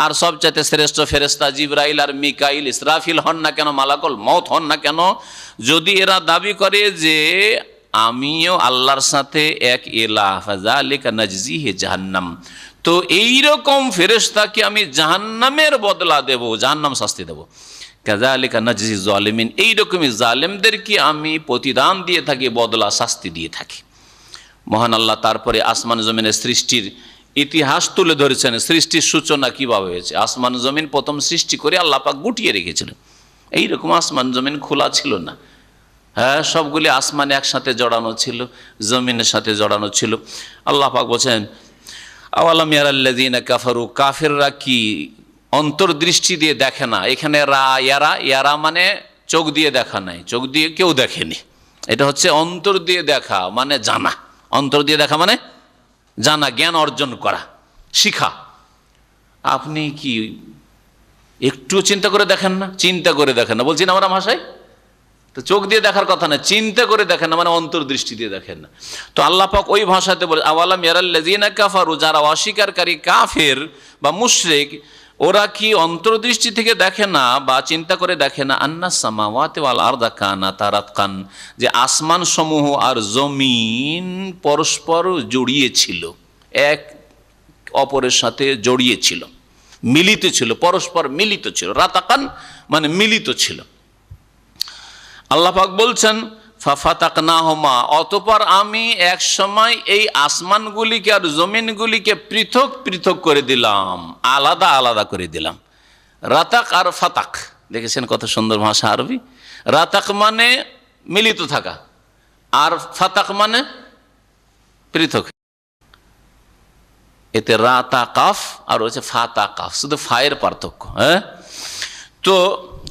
আর সবচেয়ে শ্রেষ্ঠ ফেরেশতা জিবরাইল আর মিকাইল ইসরাফিল হন না কেন, মালাকুল মউত হন না কেন, যদি এরা দাবি করে যে আমিও আল্লাহর সাথে এক ইলাহ, ফাযালিকা নাজজিহি জাহান্নাম, তো এইরকম ফেরেশতাকে আমি জাহান্নামের বদলা দেব, জাহান্নাম শাস্তি দেব। কাযালিকা নাজজি যালিমিন, এইরকমই জালেমদেরকে আমি প্রতিদান দিয়ে থাকি, বদলা শাস্তি দিয়ে থাকি। মহান আল্লাহ তারপরে আসমান জমিনের সৃষ্টির ইতিহাস তুলে ধরেছেন, সৃষ্টির সূচনা কিভাবে হয়েছে। আসমান জমিন প্রথম সৃষ্টি করে আল্লাহ পাক গুটিয়ে রেখেছিলেন, এইরকম আসমান জমিন খোলা ছিল না, সবগুলি আসমানে একসাথে জড়ানো ছিল, জমিনের সাথে জড়ানো ছিল। আল্লাহ পাক বলছেন আওয়ালাম ইয়ারাল্লাযীনা কাফারু, কাফেররা কি অন্তর্দৃষ্টি দিয়ে দেখে না? এখানে ইয়ারা মানে চোখ দিয়ে দেখা নাই, চোখ দিয়ে কেউ দেখেনি, এটা হচ্ছে অন্তর দিয়ে দেখা মানে জানা, অন্তর দিয়ে দেখা মানে জানা, জ্ঞান অর্জন করা, শিখা। আপনি কি একটু চিন্তা করে দেখেন না? চিন্তা করে দেখেন না, বলছি না আমরা ভাষায়, তো চোখ দিয়ে দেখার কথা না, চিন্তা করে দেখেন না মানে অন্তর্দৃষ্টি দিয়ে দেখেন না। তো আল্লাহ পাক ওই ভাষাতে বলে আওয়ালাম ইয়ারাল্লাযীনা কাফারু, যারা অস্বীকারী কাফের বা মুশরিক, ওরা কি অন্তর্দৃষ্টি থেকে দেখে না বা চিন্তা করে দেখে না, আন্নাস সামাওয়াতি ওয়াল আরদা কানাতা রাতকান, যে আসমান সমূহ আর জমিন পরস্পর জড়িয়ে ছিল, এক অপরের সাথে জড়িয়ে ছিল, মিলিত ছিল, পরস্পর মিলিত ছিল, রাতাকান মানে মিলিত ছিল। আল্লাহ পাক বলছেন ফাফাতাকনাহুমা, অতঃপর আমি এক সময় এই আসমানগুলিকে আর জমিনগুলিকে পৃথক পৃথক করে দিলাম, আলাদা আলাদা করে দিলাম। রাতাক আর ফাতাক, দেখেছেন কত সুন্দর ভাষা আরবি। রাতাক মানে মিলিত থাকা, আর ফাতাক মানে পৃথক। এতে রাতা কাফ আর হচ্ছে ফাতা কাফ, শুধু ফায়ের পার্থক্য। তো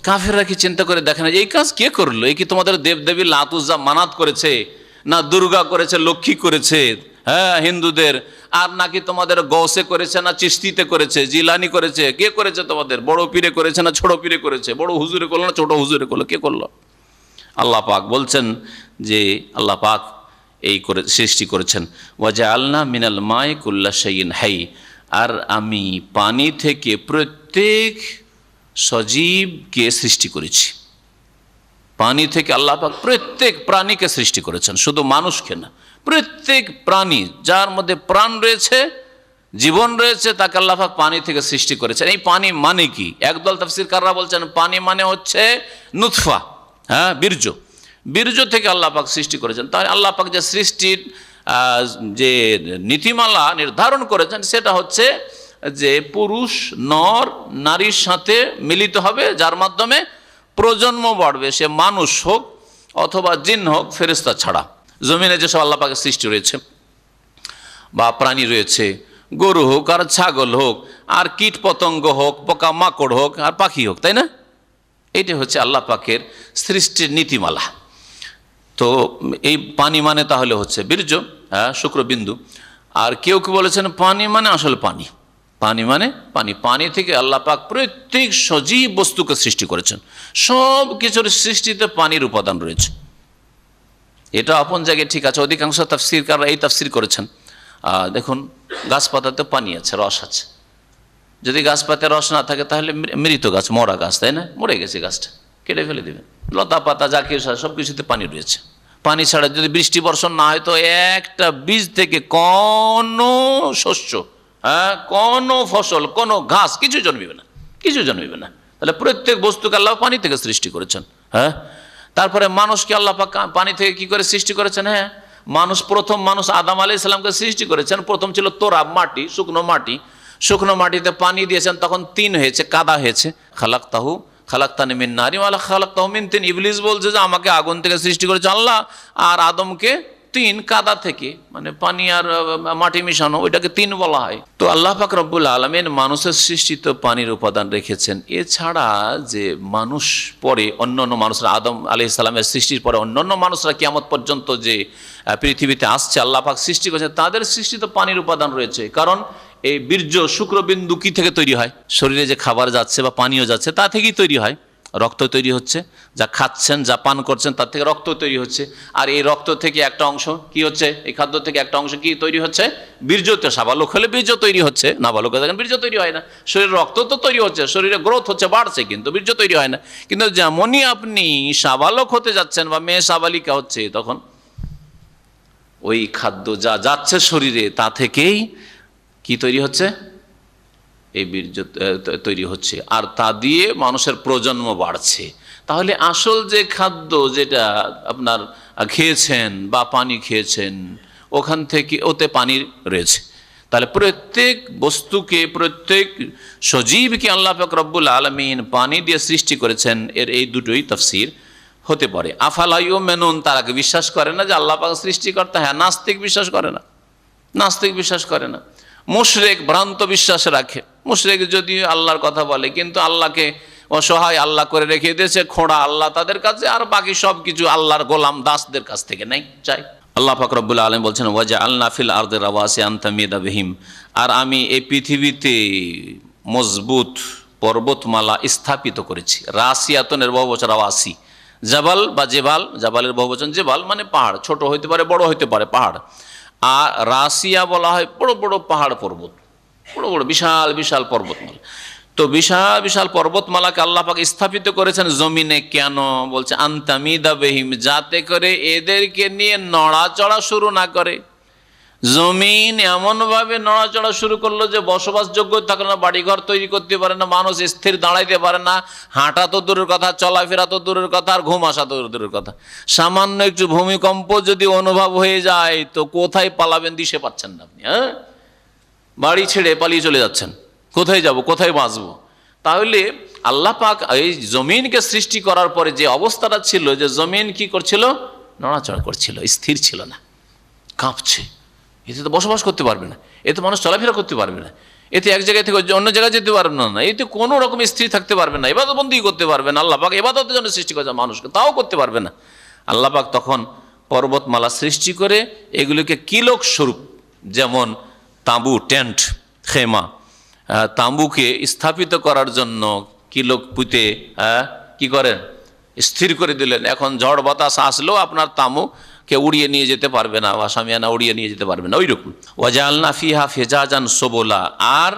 কাফেররা কি চিন্তা করে দেখে না এই কাজ কে করলো? এই কি তোমাদের দেবদেবী লাত উজ্জা মানাত করেছে, না দুর্গা করেছে, লক্ষ্মী করেছে হিন্দুদের, আর নাকি তোমাদের গৌসে করেছে, না চিশতিতে করেছে, জিলানি করেছে, কে করেছে তোমাদের? বড় পীরে করেছে না ছোট পীরে করেছে? বড় হুজুরে করলো না ছোট হুজুরে করলো? কে করলো? আল্লাহ পাক বলছেন যে আল্লাহ পাক এই করে সৃষ্টি করেছেন। ওয়াজআলনা মিনাল মাই কুল্লা শাইইন হাই, আর আমি পানি থেকে প্রত্যেক সজীবকে সৃষ্টি করেছি। পানি থেকে আল্লাহ পাক প্রত্যেক প্রাণীকে সৃষ্টি করেছেন, শুধু মানুষকে না। প্রত্যেক প্রাণী যার মধ্যে প্রাণ রয়েছে, জীবন রয়েছে, তাকে আল্লাহ পাক পানি থেকে সৃষ্টি করেছেন। এই পানি মানে কি? একদল তাফসীরকাররা বলছেন পানি মানে হচ্ছে নুতফা, বীর্য। বীর্য থেকে আল্লাহ পাক সৃষ্টি করেছেন। তাই আল্লাহ পাক যে সৃষ্টির যে নীতিমালা নির্ধারণ করেছেন সেটা হচ্ছে যে পুরুষ নর নারীর সাথে মিলিত হবে, যার মাধ্যমে প্রজন্ম বাড়বে, সে মানুষ হোক অথবা জিন হোক, ফেরেশতা ছাড়া। জমিনে যেসব আল্লাহ পাকের সৃষ্টি রয়েছে বা প্রাণী রয়েছে, গরু হোক আর ছাগল হোক আর কীট পতঙ্গ হোক, পোকা মাকড় হোক আর পাখি হোক, তাই না? এইটা হচ্ছে আল্লাহ পাকের সৃষ্টির নীতিমালা। তো এই পানি মানে তাহলে হচ্ছে বীর্য, শুক্রবিন্দু। আর কেউ কেউ বলেছেন পানি মানে আসলে পানি। পানি মানে পানি। পানি থেকে আল্লাহ পাক প্রত্যেক সজীব বস্তুকে সৃষ্টি করেছেন। সব কিছুর সৃষ্টিতে পানির উপাদান রয়েছে। এটা আপন জায়গায় ঠিক আছে। অধিকাংশ তাফসীরকাররা এই তাফসীর করেছেন। দেখুন, গাছপাতাতে পানি আছে, রস আছে। যদি গাছপাতায় রস না থাকে তাহলে মৃত গাছ, মরা গাছ, তাই না? মরে গেছে গাছটা, কেটে ফেলে দেবেন। লতা পাতা যা কিছু সব কিছুতে পানি রয়েছে। পানি ছাড়া যদি বৃষ্টি বর্ষণ না হয় তো একটা বীজ থেকে কোনো শস্য, কোনো ফসল, কোনো ঘাস কিছু জন্মিবে না, কিছু জন্মিবে না। তাহলে প্রত্যেক বস্তুকে আল্লাহ পানি থেকে সৃষ্টি করেছেন। তারপরে মানুষকে আল্লাহ পাক পানি থেকে কি করে সৃষ্টি করেছেন? প্রথম মানুষ আদম আলাইহিস সালামকে সৃষ্টি করেছেন। প্রথম ছিল তোরাব, মাটি, শুকনো মাটি। শুকনো মাটিতে পানি দিয়েছেন, তখন তিন হয়েছে, কাদা হয়েছে। খালাক্তানি মিন নারি ওয়া খালাক্তাহু মিন তিন। ইবলিস বলছে যে আমাকে আগুন থেকে সৃষ্টি করেছে আল্লাহ, আর আদমকে তিন, কাদা থেকে, মানে পানি আর মাটি মিশানো, ওইটাকে তিন বলা হয়। তো আল্লাহ পাক রব্বুল আলামিন মানুষের সৃষ্টিতে পানির উপাদান রেখেছেন। এছাড়া যে মানুষ পরে অন্যান্য মানুষরা, আদম আলাইহিস সালামের সৃষ্টির পরে অন্যান্য মানুষরা কিয়ামত পর্যন্ত যে পৃথিবীতে আসছে, আল্লাহ পাক সৃষ্টি করেছেন, তাদের সৃষ্টিতে পানির উপাদান রয়েছে। কারণ এই বীর্য, শুক্রবিন্দু কি থেকে তৈরি হয়? শরীরে যে খাবার যাচ্ছে বা পানীয় যাচ্ছে তা থেকেই তৈরি হয়। রক্ত তৈরি হচ্ছে, যা খাচ্ছেন, যা পান করছেন, তার থেকে রক্ত তৈরি হচ্ছে। আর এই রক্ত থেকে একটা অংশ কি হচ্ছে? এই খাদ্য থেকে একটা অংশ কি তৈরি হচ্ছে? বীর্যতে। সাবালক হলে বীর্য তৈরি হচ্ছে, নাবালক দেখেন বীর্য তৈরি হয় না। শরীরে রক্ত তো তৈরি হচ্ছে, শরীরে গ্রোথ হচ্ছে, বাড়ছে, কিন্তু বীর্য তৈরি হয় না। কিন্তু যেমনই আপনি সাবালক হতে যাচ্ছেন বা মেয়ে সাবালিকা হচ্ছে, তখন ওই খাদ্য যা যাচ্ছে শরীরে তা থেকেই কি তৈরি হচ্ছে? এই বীর্য তৈরি হচ্ছে, আর তা দিয়ে মানুষের প্রজন্ম বাড়ছে। তাহলে আসল যে খাদ্য, যেটা আপনার খেয়েছেন বা পানি খেয়েছেন, ওখান থেকে ওতে পানি রয়েছে। তাহলে প্রত্যেক বস্তুকে, প্রত্যেক সজীবকে আল্লাহ পাক রব্বুল আলামিন পানি দিয়ে সৃষ্টি করেছেন। এর এই দুটোই তাফসীর হতে পারে। আফালা ইউমিনুন, তারা বিশ্বাস করে না যে আল্লাহ পাক সৃষ্টিকর্তা। নাস্তিক বিশ্বাস করে না, নাস্তিক বিশ্বাস করে না। মুশরিক ভ্রান্ত বিশ্বাস রাখে। মুশরিক যদি আল্লাহর কথা বলে, কিন্তু আল্লাহকে অসহায় আল্লাহ করে রেখে দিয়েছে, খোঁড়া আল্লাহ তাদের কাছে, আর বাকি সব কিছু আল্লাহর গোলাম দাসদের কাছ থেকে নেই, চাই। আল্লাহ পাক রব্বুল আলামিন বলছেন ওয়াজআলনা ফিল আরদি রাওয়াসি আন তামিদা বিহিম, আর আমি এই পৃথিবীতে মজবুত পর্বতমালা স্থাপিত করেছি। রাসিয়াতনের বহুবচন রাওয়াসি, জাবাল বা জেবাল, জাবালের বহুবচন জেবাল মানে পাহাড়, ছোট হইতে পারে, বড় হইতে পারে পাহাড়। আর রাসিয়া বলা হয় বড় বড় পাহাড় পর্বত, বড় বড় বিশাল বিশাল পর্বতমালা। তো বিশাল বিশাল পর্বতমালাকে আল্লাহ পাক স্থাপিত করেছেন জমিনে। কেন? বলছে আনতামিদা বেহিম, যাতে করে এদেরকে নিয়ে নড়াচড়া শুরু না করে। জমিন এমনভাবে নড়াচড়া শুরু করলো যে বসবাসযোগ্য থাকলো না, বাড়িঘর তৈরি করতে পারে না, মানুষ স্থির দাঁড়াইতে পারে না, হাঁটা তো দূরের কথা, চলাফেরা তো দূরের কথা, আর ঘুম আসা তো দূরের কথা। সামান্য একটু ভূমিকম্প যদি অনুভব হয়ে যায় তো কোথায় পালাবেন দিশে পাচ্ছেন না আপনি। বাড়ি ছেড়ে পালিয়ে চলে যাচ্ছেন, কোথায় যাব, কোথায় বাঁচবো? তাহলে আল্লাহ পাক এই জমিনকে সৃষ্টি করার পরে যে অবস্থাটা ছিল, যে জমিন কি করছিল? নড়াচড়া করছিল, স্থির ছিল না, কাঁপছে। এতে তো বসবাস করতে পারবে না, এতে মানুষ চলাফেরা করতে পারবে না, এতে এক জায়গায় থেকে অন্য জায়গায় যেতে পারবে না, এতে কোনো রকম স্থির থাকতে পারবে না, ইবাদতবন্দি করতে পারবে না। আল্লাহ পাক ইবাদতের জন্য সৃষ্টি করেছে মানুষকে, তাও করতে পারবে না। আল্লাহ পাক তখন পর্বতমালা সৃষ্টি করে এগুলিকে কিলক স্বরূপ, যেমন তাঁবু, টেন্ট, খেমা, তাঁবুকে স্থাপিত করার জন্য কিলক পুঁতে কি করেন? স্থির করে দিলেন। এখন ঝড় বাতাস আসলেও আপনার তাঁবুকে কেউ উড়িয়ে নিয়ে যেতে পারবে না, বা শামিয়ানা উড়িয়ে নিয়ে যেতে পারবে না, ওই রকম। ওয়াজআলনা ফিহা ফিজাজান সুবুলা, আর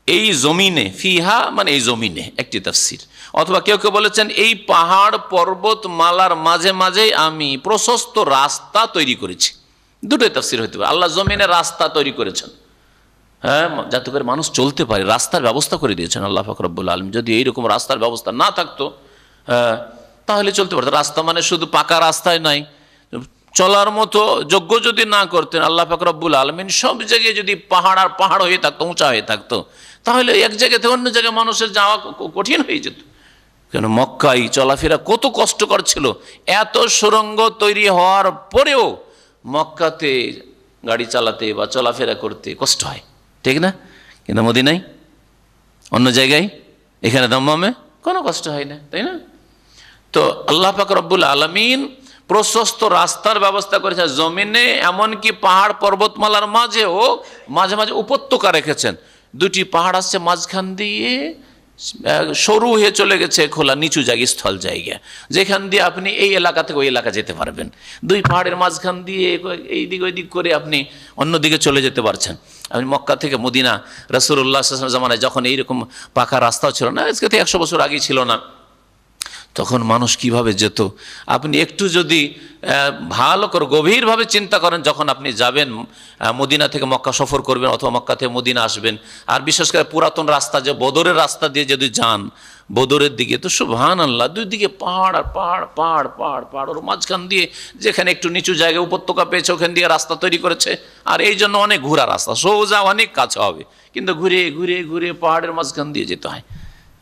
এই জমিনে, ফিহা মানে এই জমিনে একটি তাফসীর, অথবা কেউ কেউ বলেছেন এই পাহাড় পর্বতমালার মাঝে মাঝেই আমি প্রশস্ত রাস্তা তৈরি করেছি। দুটোই তাফসীর হইতে পারে। আল্লাহ জমিনে রাস্তা তৈরি করেছেন, হ্যাঁ, যাতে করে মানুষ চলতে পারে, রাস্তার ব্যবস্থা করে দিয়েছেন আল্লাহ পাক রব্বুল আলামিন। যদি এইরকম রাস্তার ব্যবস্থা না থাকতো তাহলে চলতে পারতো। রাস্তা মানে শুধু পাকা রাস্তায় নাই, চলার মতো যোগ্য যদি না করতেন আল্লাহ পাক রব্বুল আলামিন, সব জায়গায় যদি পাহাড় আর পাহাড় হয়ে থাকতো, উঁচা হয়ে থাকতো, তাহলে এক জায়গা থেকে অন্য জায়গায় মানুষের যাওয়া কঠিন হয়ে যেত। কেন মক্কায় চলাফেরা কত কষ্টকর ছিল, এত সুড়ঙ্গ তৈরি হওয়ার পরেও মক্কাতে গাড়ি চালাতে বা চলাফেরা করতে কষ্ট হয়, ঠিক না? কিন্তু মদিনায়, অন্য জায়গায়, এখানে দমদমে কোনো কষ্ট হয় না, তাই না? তো আল্লাহ পাক রব্বুল আলামিন প্রশস্ত রাস্তার ব্যবস্থা করেছেন জমিনে, এমনকি পাহাড় পর্বতমালার মাঝেও মাঝে মাঝে উপত্যকা রেখেছেন। দুটি পাহাড় আসছে মাঝখান দিয়ে সরু হয়ে চলে গেছে খোলা নিচু জায়গা, স্থল জায়গা, যেখান দিয়ে আপনি এই এলাকা থেকে ওই এলাকা যেতে পারবেন। দুই পাহাড়ের মাঝখান দিয়ে এই দিক ওই দিক করে আপনি অন্যদিকে চলে যেতে পারছেন। আপনি মক্কা থেকে মদিনা, রাসূলুল্লাহ সাল্লাল্লাহু আলাইহি ওয়াসাল্লাম জামানায় যখন এইরকম পাকা রাস্তাও ছিল না, আজকে থেকে 100 বছর আগেই ছিল না, তখন মানুষ কিভাবে যেত? আপনি একটু যদি ভালো করে গভীরভাবে চিন্তা করেন, যখন আপনি যাবেন মদিনা থেকে মক্কা সফর করবেন অথবা মক্কা থেকে মদিনা আসবেন, আর বিশেষ করে পুরাতন রাস্তা যে বদরের রাস্তা দিয়ে যদি যান বদরের দিকে, তো সুবহানাল্লাহ, দুই দিকে পাহাড় আর পাহাড়, পাহাড় পাহাড় পাহাড়, ওর মাঝখান দিয়ে যেখানে একটু নিচু জায়গায় উপত্যকা পেয়েছে ওখান দিয়ে রাস্তা তৈরি করেছে। আর এই জন্য অনেক ঘোরা রাস্তা, সোজা অনেক কাছে হবে, কিন্তু ঘুরে ঘুরে ঘুরে পাহাড়ের মাঝখান দিয়ে যেতে হয়।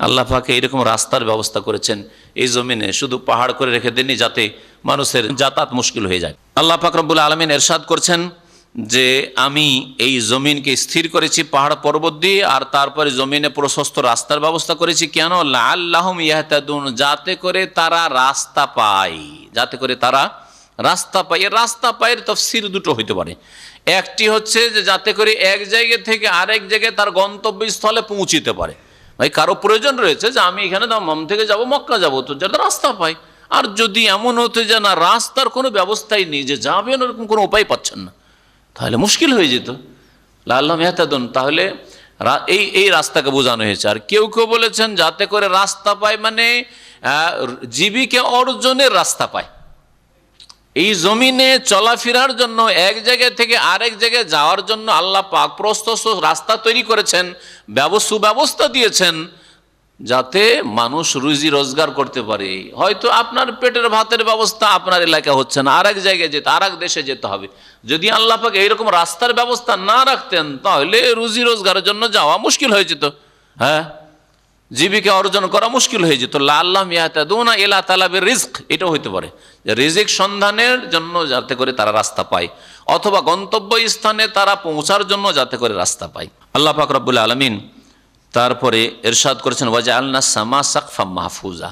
আল্লাহ পাক এইরকম রাস্তার ব্যবস্থা করেছেন এই জমিনে, শুধু পাহাড় করে রেখে দেননি যাতে মানুষের যাতায়াত মুশকিল হয়ে যায়। আল্লাহ পাক রব্বুল আলামিন ইরশাদ করছেন যে আমি এই জমিনকে স্থির করেছি পাহাড় পর্বত দিয়ে, আর তারপরে জমিনে প্রশস্ত রাস্তার ব্যবস্থা করেছি। কেন? লাআল্লাহুম ইয়াহতাদুন, যাতে করে তারা রাস্তা পায়, যাতে করে তারা রাস্তা পায়। রাস্তা পায়ের তাফসীর দুটো হইতে পারে। একটি হচ্ছে যে যাতে করে এক জায়গা থেকে আরেক জায়গায় তার গন্তব্যস্থলে পৌঁছিতে পারে। ভাই কারো প্রয়োজন রয়েছে যে আমি এখানে দাম্মাম থেকে যাব মক্কা যাব, তো যাতে রাস্তা পাই। আর যদি এমন হতো যে না, রাস্তার কোনো ব্যবস্থাই নেই, যে যাবেন ওরকম কোনো উপায় পাচ্ছেন না, তাহলে মুশকিল হয়ে যেত। লাআল্লাহুম ইয়াহতাদুন, তাহলে এই রাস্তাকে বোঝানো হয়েছে। আর কেউ কেউ বলেছেন যাতে করে রাস্তা পায় মানে জীবিকা অর্জনের রাস্তা পায়। এই জমিনে চলাফেরার জন্য এক জায়গা থেকে আরেক জায়গায় যাওয়ার জন্য আল্লাহ পাক প্রশস্ত রাস্তা তৈরি করেছেন, সুব্যবস্থা দিয়েছেন, যাতে মানুষ রুজি রোজগার করতে পারে। হয়তো আপনার পেটের ভাতের ব্যবস্থা আপনার এলাকা হচ্ছে না, আরেক জায়গায় যেতে, আরেক দেশে যেতে হবে। যদি আল্লাহ পাক এইরকম রাস্তার ব্যবস্থা না রাখতেন, তাহলে রুজি রোজগারের জন্য যাওয়া মুশকিল হয়ে যেত, হ্যাঁ, জীবিকা অর্জন করা মুশকিল হয়ে যেত। লাআল্লাহুম ইয়াহতাদুনা ইলা তালাবির রিজক, এটাও হইতে পারে যে রিজিক সন্ধানের জন্য যাতে করে তারা রাস্তা পায়, অথবা গন্তব্য স্থানে তারা পৌঁছার জন্য যাতে করে রাস্তা পায়। আল্লাহ পাক রব্বুল আলামিন তারপরে ইরশাদ করেছেন ওয়াজআলনা সামা সাকফাম মাহফুজা,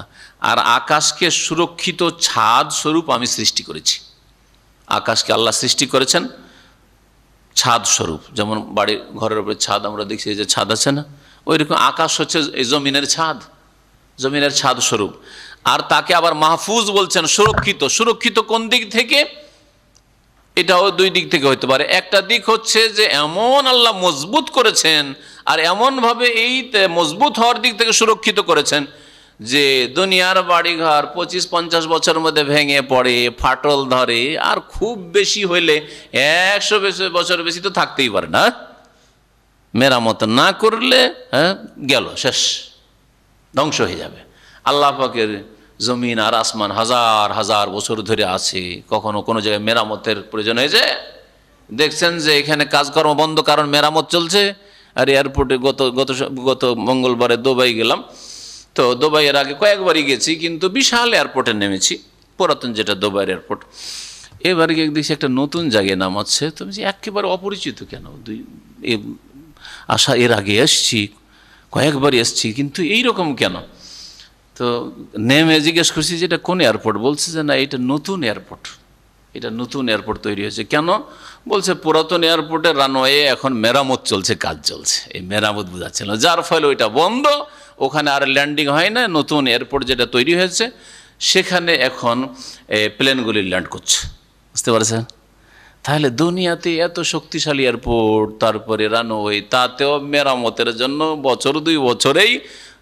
আর আকাশকে সুরক্ষিত ছাদ স্বরূপ আমি সৃষ্টি করেছি। আকাশকে আল্লাহ সৃষ্টি করেছেন ছাদ স্বরূপ, যেমন বাড়ির ঘরের উপরে ছাদ আমরা দেখছি যে ছাদ আছে না, ওইরকম আকাশ হচ্ছে এই জমিনের ছাদ, জমিনের ছাদ স্বরূপ। আর তাকে আবার মাহফুজ বলছেন, সুরক্ষিত। সুরক্ষিত কোন দিক থেকে? এটাও দুই দিক থেকে হইতে পারে। একটা দিক হচ্ছে যে এমন আল্লাহ মজবুত করেছেন, আর এমনভাবে এই মজবুত হওয়ার দিক থেকে সুরক্ষিত করেছেন যে দুনিয়ার বাড়িঘর 25-50 বছরের মধ্যে ভেঙে পড়ে, ফাটল ধরে, আর খুব বেশি হইলে 100 বছর বেশি তো থাকতেই পারে না, মেরামত না করলে গেল, শেষ, ধ্বংস হয়ে যাবে। আল্লাহ পাকের জমিন আর আসমান হাজার হাজার বছর ধরে আছে, কখনো কোনো জায়গায় মেরামতের প্রয়োজন হয়েছে? দেখছেন যে এখানে কাজকর্ম বন্ধ, কারণ মেরামত চলছে। আর এয়ারপোর্টে গত মঙ্গলবারে দুবাই গেলাম, তো দুবাইয়ের আগে কয়েকবারই গেছি, কিন্তু বিশাল এয়ারপোর্টে নেমেছি, পুরাতন যেটা দুবাইয়ের এয়ারপোর্ট। এবার গিয়ে দেখছি একটা নতুন জায়গায় নামাচ্ছে, তো একেবারে অপরিচিত। কেন আশা এর আগে এসছি, কয়েকবার এসছি, কিন্তু এইরকম কেন? তো নেমে জিজ্ঞেস করছি যে এটা কোন এয়ারপোর্ট? বলছে যে না, এটা নতুন এয়ারপোর্ট, এটা নতুন এয়ারপোর্ট তৈরি হয়েছে। কেন? বলছে পুরাতন এয়ারপোর্টের রানওয়ে এখন মেরামত চলছে, কাজ চলছে, এই মেরামত বোঝাচ্ছিল, যার ফলে ওইটা বন্ধ, ওখানে আর ল্যান্ডিং হয় না। নতুন এয়ারপোর্ট যেটা তৈরি হয়েছে সেখানে এখন প্লেনগুলি ল্যান্ড করছে, বুঝতে পারছেন? তাহলে দুনিয়াতে এত শক্তিশালী এয়ারপোর্ট, তারপরে রানওয়ে, তাতেও মেরামতের জন্য বছর 2 বছরেই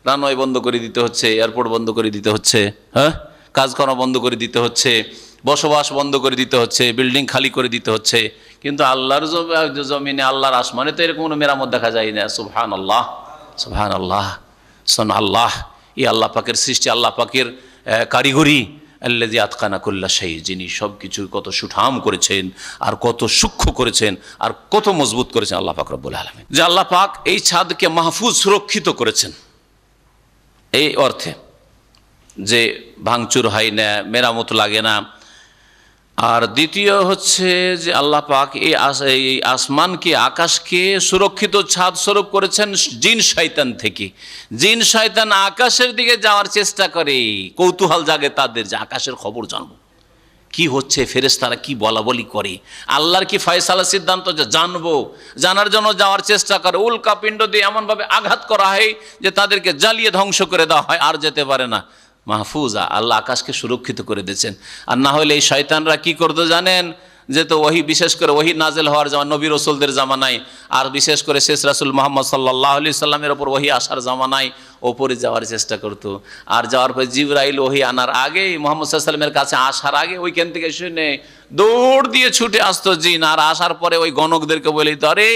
রানওয়ে বন্ধ করে দিতে হচ্ছে, এয়ারপোর্ট বন্ধ করে দিতে হচ্ছে, হ্যাঁ, কাজকর্ম বন্ধ করে দিতে হচ্ছে, বসবাস বন্ধ করে দিতে হচ্ছে, বিল্ডিং খালি করে দিতে হচ্ছে। কিন্তু আল্লাহর জমিনে, আল্লাহর আসমানে তো এরকম কোনো মেরামত দেখা যায় না। সুবহানাল্লাহ, সুবহানাল্লাহ, সুবহানাল্লাহ। এই আল্লাহ পাকের সৃষ্টি, আল্লাহ পাকের কারিগরি। আল্লাযী আতকানা কুল্লা শাই, যিনি সব কিছু কত সুঠাম করেছেন আর কত সূক্ষ্ম করেছেন আর কত মজবুত করেছেন আল্লাহ পাক রব্বুল আলামিন। যে আল্লাহ পাক এই ছাদকে মাহফুজ, সুরক্ষিত করেছেন এই অর্থে যে ভাঙচুর হয় না, মেরামত লাগে না। আর দ্বিতীয় হচ্ছে যে আল্লাহ পাক এই আসমানকে, আকাশকে সুরক্ষিত ছাদ স্বরূপ করেছেন জিন শয়তান থেকে। জিন শয়তান আকাশের দিকে যাওয়ার চেষ্টা করে, কৌতূহল জাগে তাদের যে আকাশের খবর জানবো, কি হচ্ছে, ফেরেশতারা কি বলা বলি করে, আল্লাহর কি ফয়সালা সিদ্ধান্ত যে জানবো, জানার জন্য যাওয়ার চেষ্টা করে। উল্কা পিণ্ড দিয়ে এমনভাবে আঘাত করা হয় যে তাদেরকে জ্বালিয়ে ধ্বংস করে দেওয়া হয়, আর যেতে পারে না। মাহফুজা, আল্লাহ আকাশকে সুরক্ষিত করে দিয়েছেন। আর না হলে এই শয়তানরা কি করতো জানেন? যে তো ওহি, বিশেষ করে ওহি নাজেল হওয়ার জামান, নবী রসুলদের জামানায়, আর বিশেষ করে শেষ রাসূল মুহাম্মদ সাল্লাল্লাহু আলাইহি সাল্লামের ওপর ওহি আসার জামানায় ওপরে যাওয়ার চেষ্টা করতো। আর যাওয়ার পর জিবরাইল ওহি আনার আগে, মুহাম্মদ সাল্লাল্লাহু আলাইহি সাল্লামের কাছে আসার আগে ওইখান থেকে শুনে দৌড় দিয়ে ছুটে আসতো জিন। আর আসার পরে ওই গণকদেরকে বলে দিত, আরে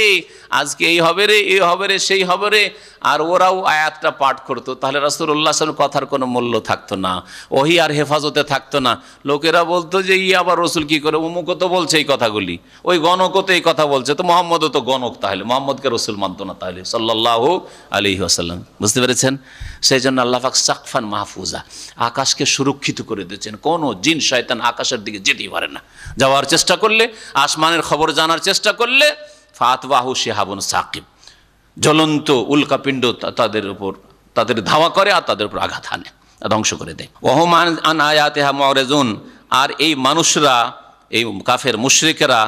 আজকে এই হবে রে, এই হবে রে, সেই হবে রে। আর ওরাও আয়াতটা পাঠ করতো। তাহলে রাসূলুল্লাহ সাল্লাল্লাহু আলাইহি ওয়াসাল্লাম কথার কোনো মূল্য থাকতো না, ওহি আর হেফাজতে থাকতো না। লোকেরা বলতো যে আবার রসুল কি করে, অমুকও তো বলছে এই কথাগুলি, ওই গণকও তো এই কথা বলছে, তো মোহাম্মদও তো গণক, তাহলে মোহাম্মদকে রসুল মানতো না তাহলে সাল্লাল্লাহু আলাইহি ওয়াসাল্লাম। বুঝতে পেরেছেন? সেই জন্য আল্লাহ পাক সাকফান মাহফুজা, আকাশকে সুরক্ষিত করে দিয়েছেন। কোনো জিন শয়তান আকাশের দিকে যেতেই পারে না। যাওয়ার চেষ্টা করলে, আসমানের খবর জানার চেষ্টা করলে, ফাতওয়াহু শিহাবুন সাকিব, জ্বলন্ত উল্কাপিণ্ড তাদের উপর, তাদের ধাওয়া করে আর তাদের উপর আঘাত হানে, ধ্বংস করে দেয়। ওহুম আন আয়াতিহা মুরিজুন, আর এই মানুষরা, এই কাফের মুশরিকেরা,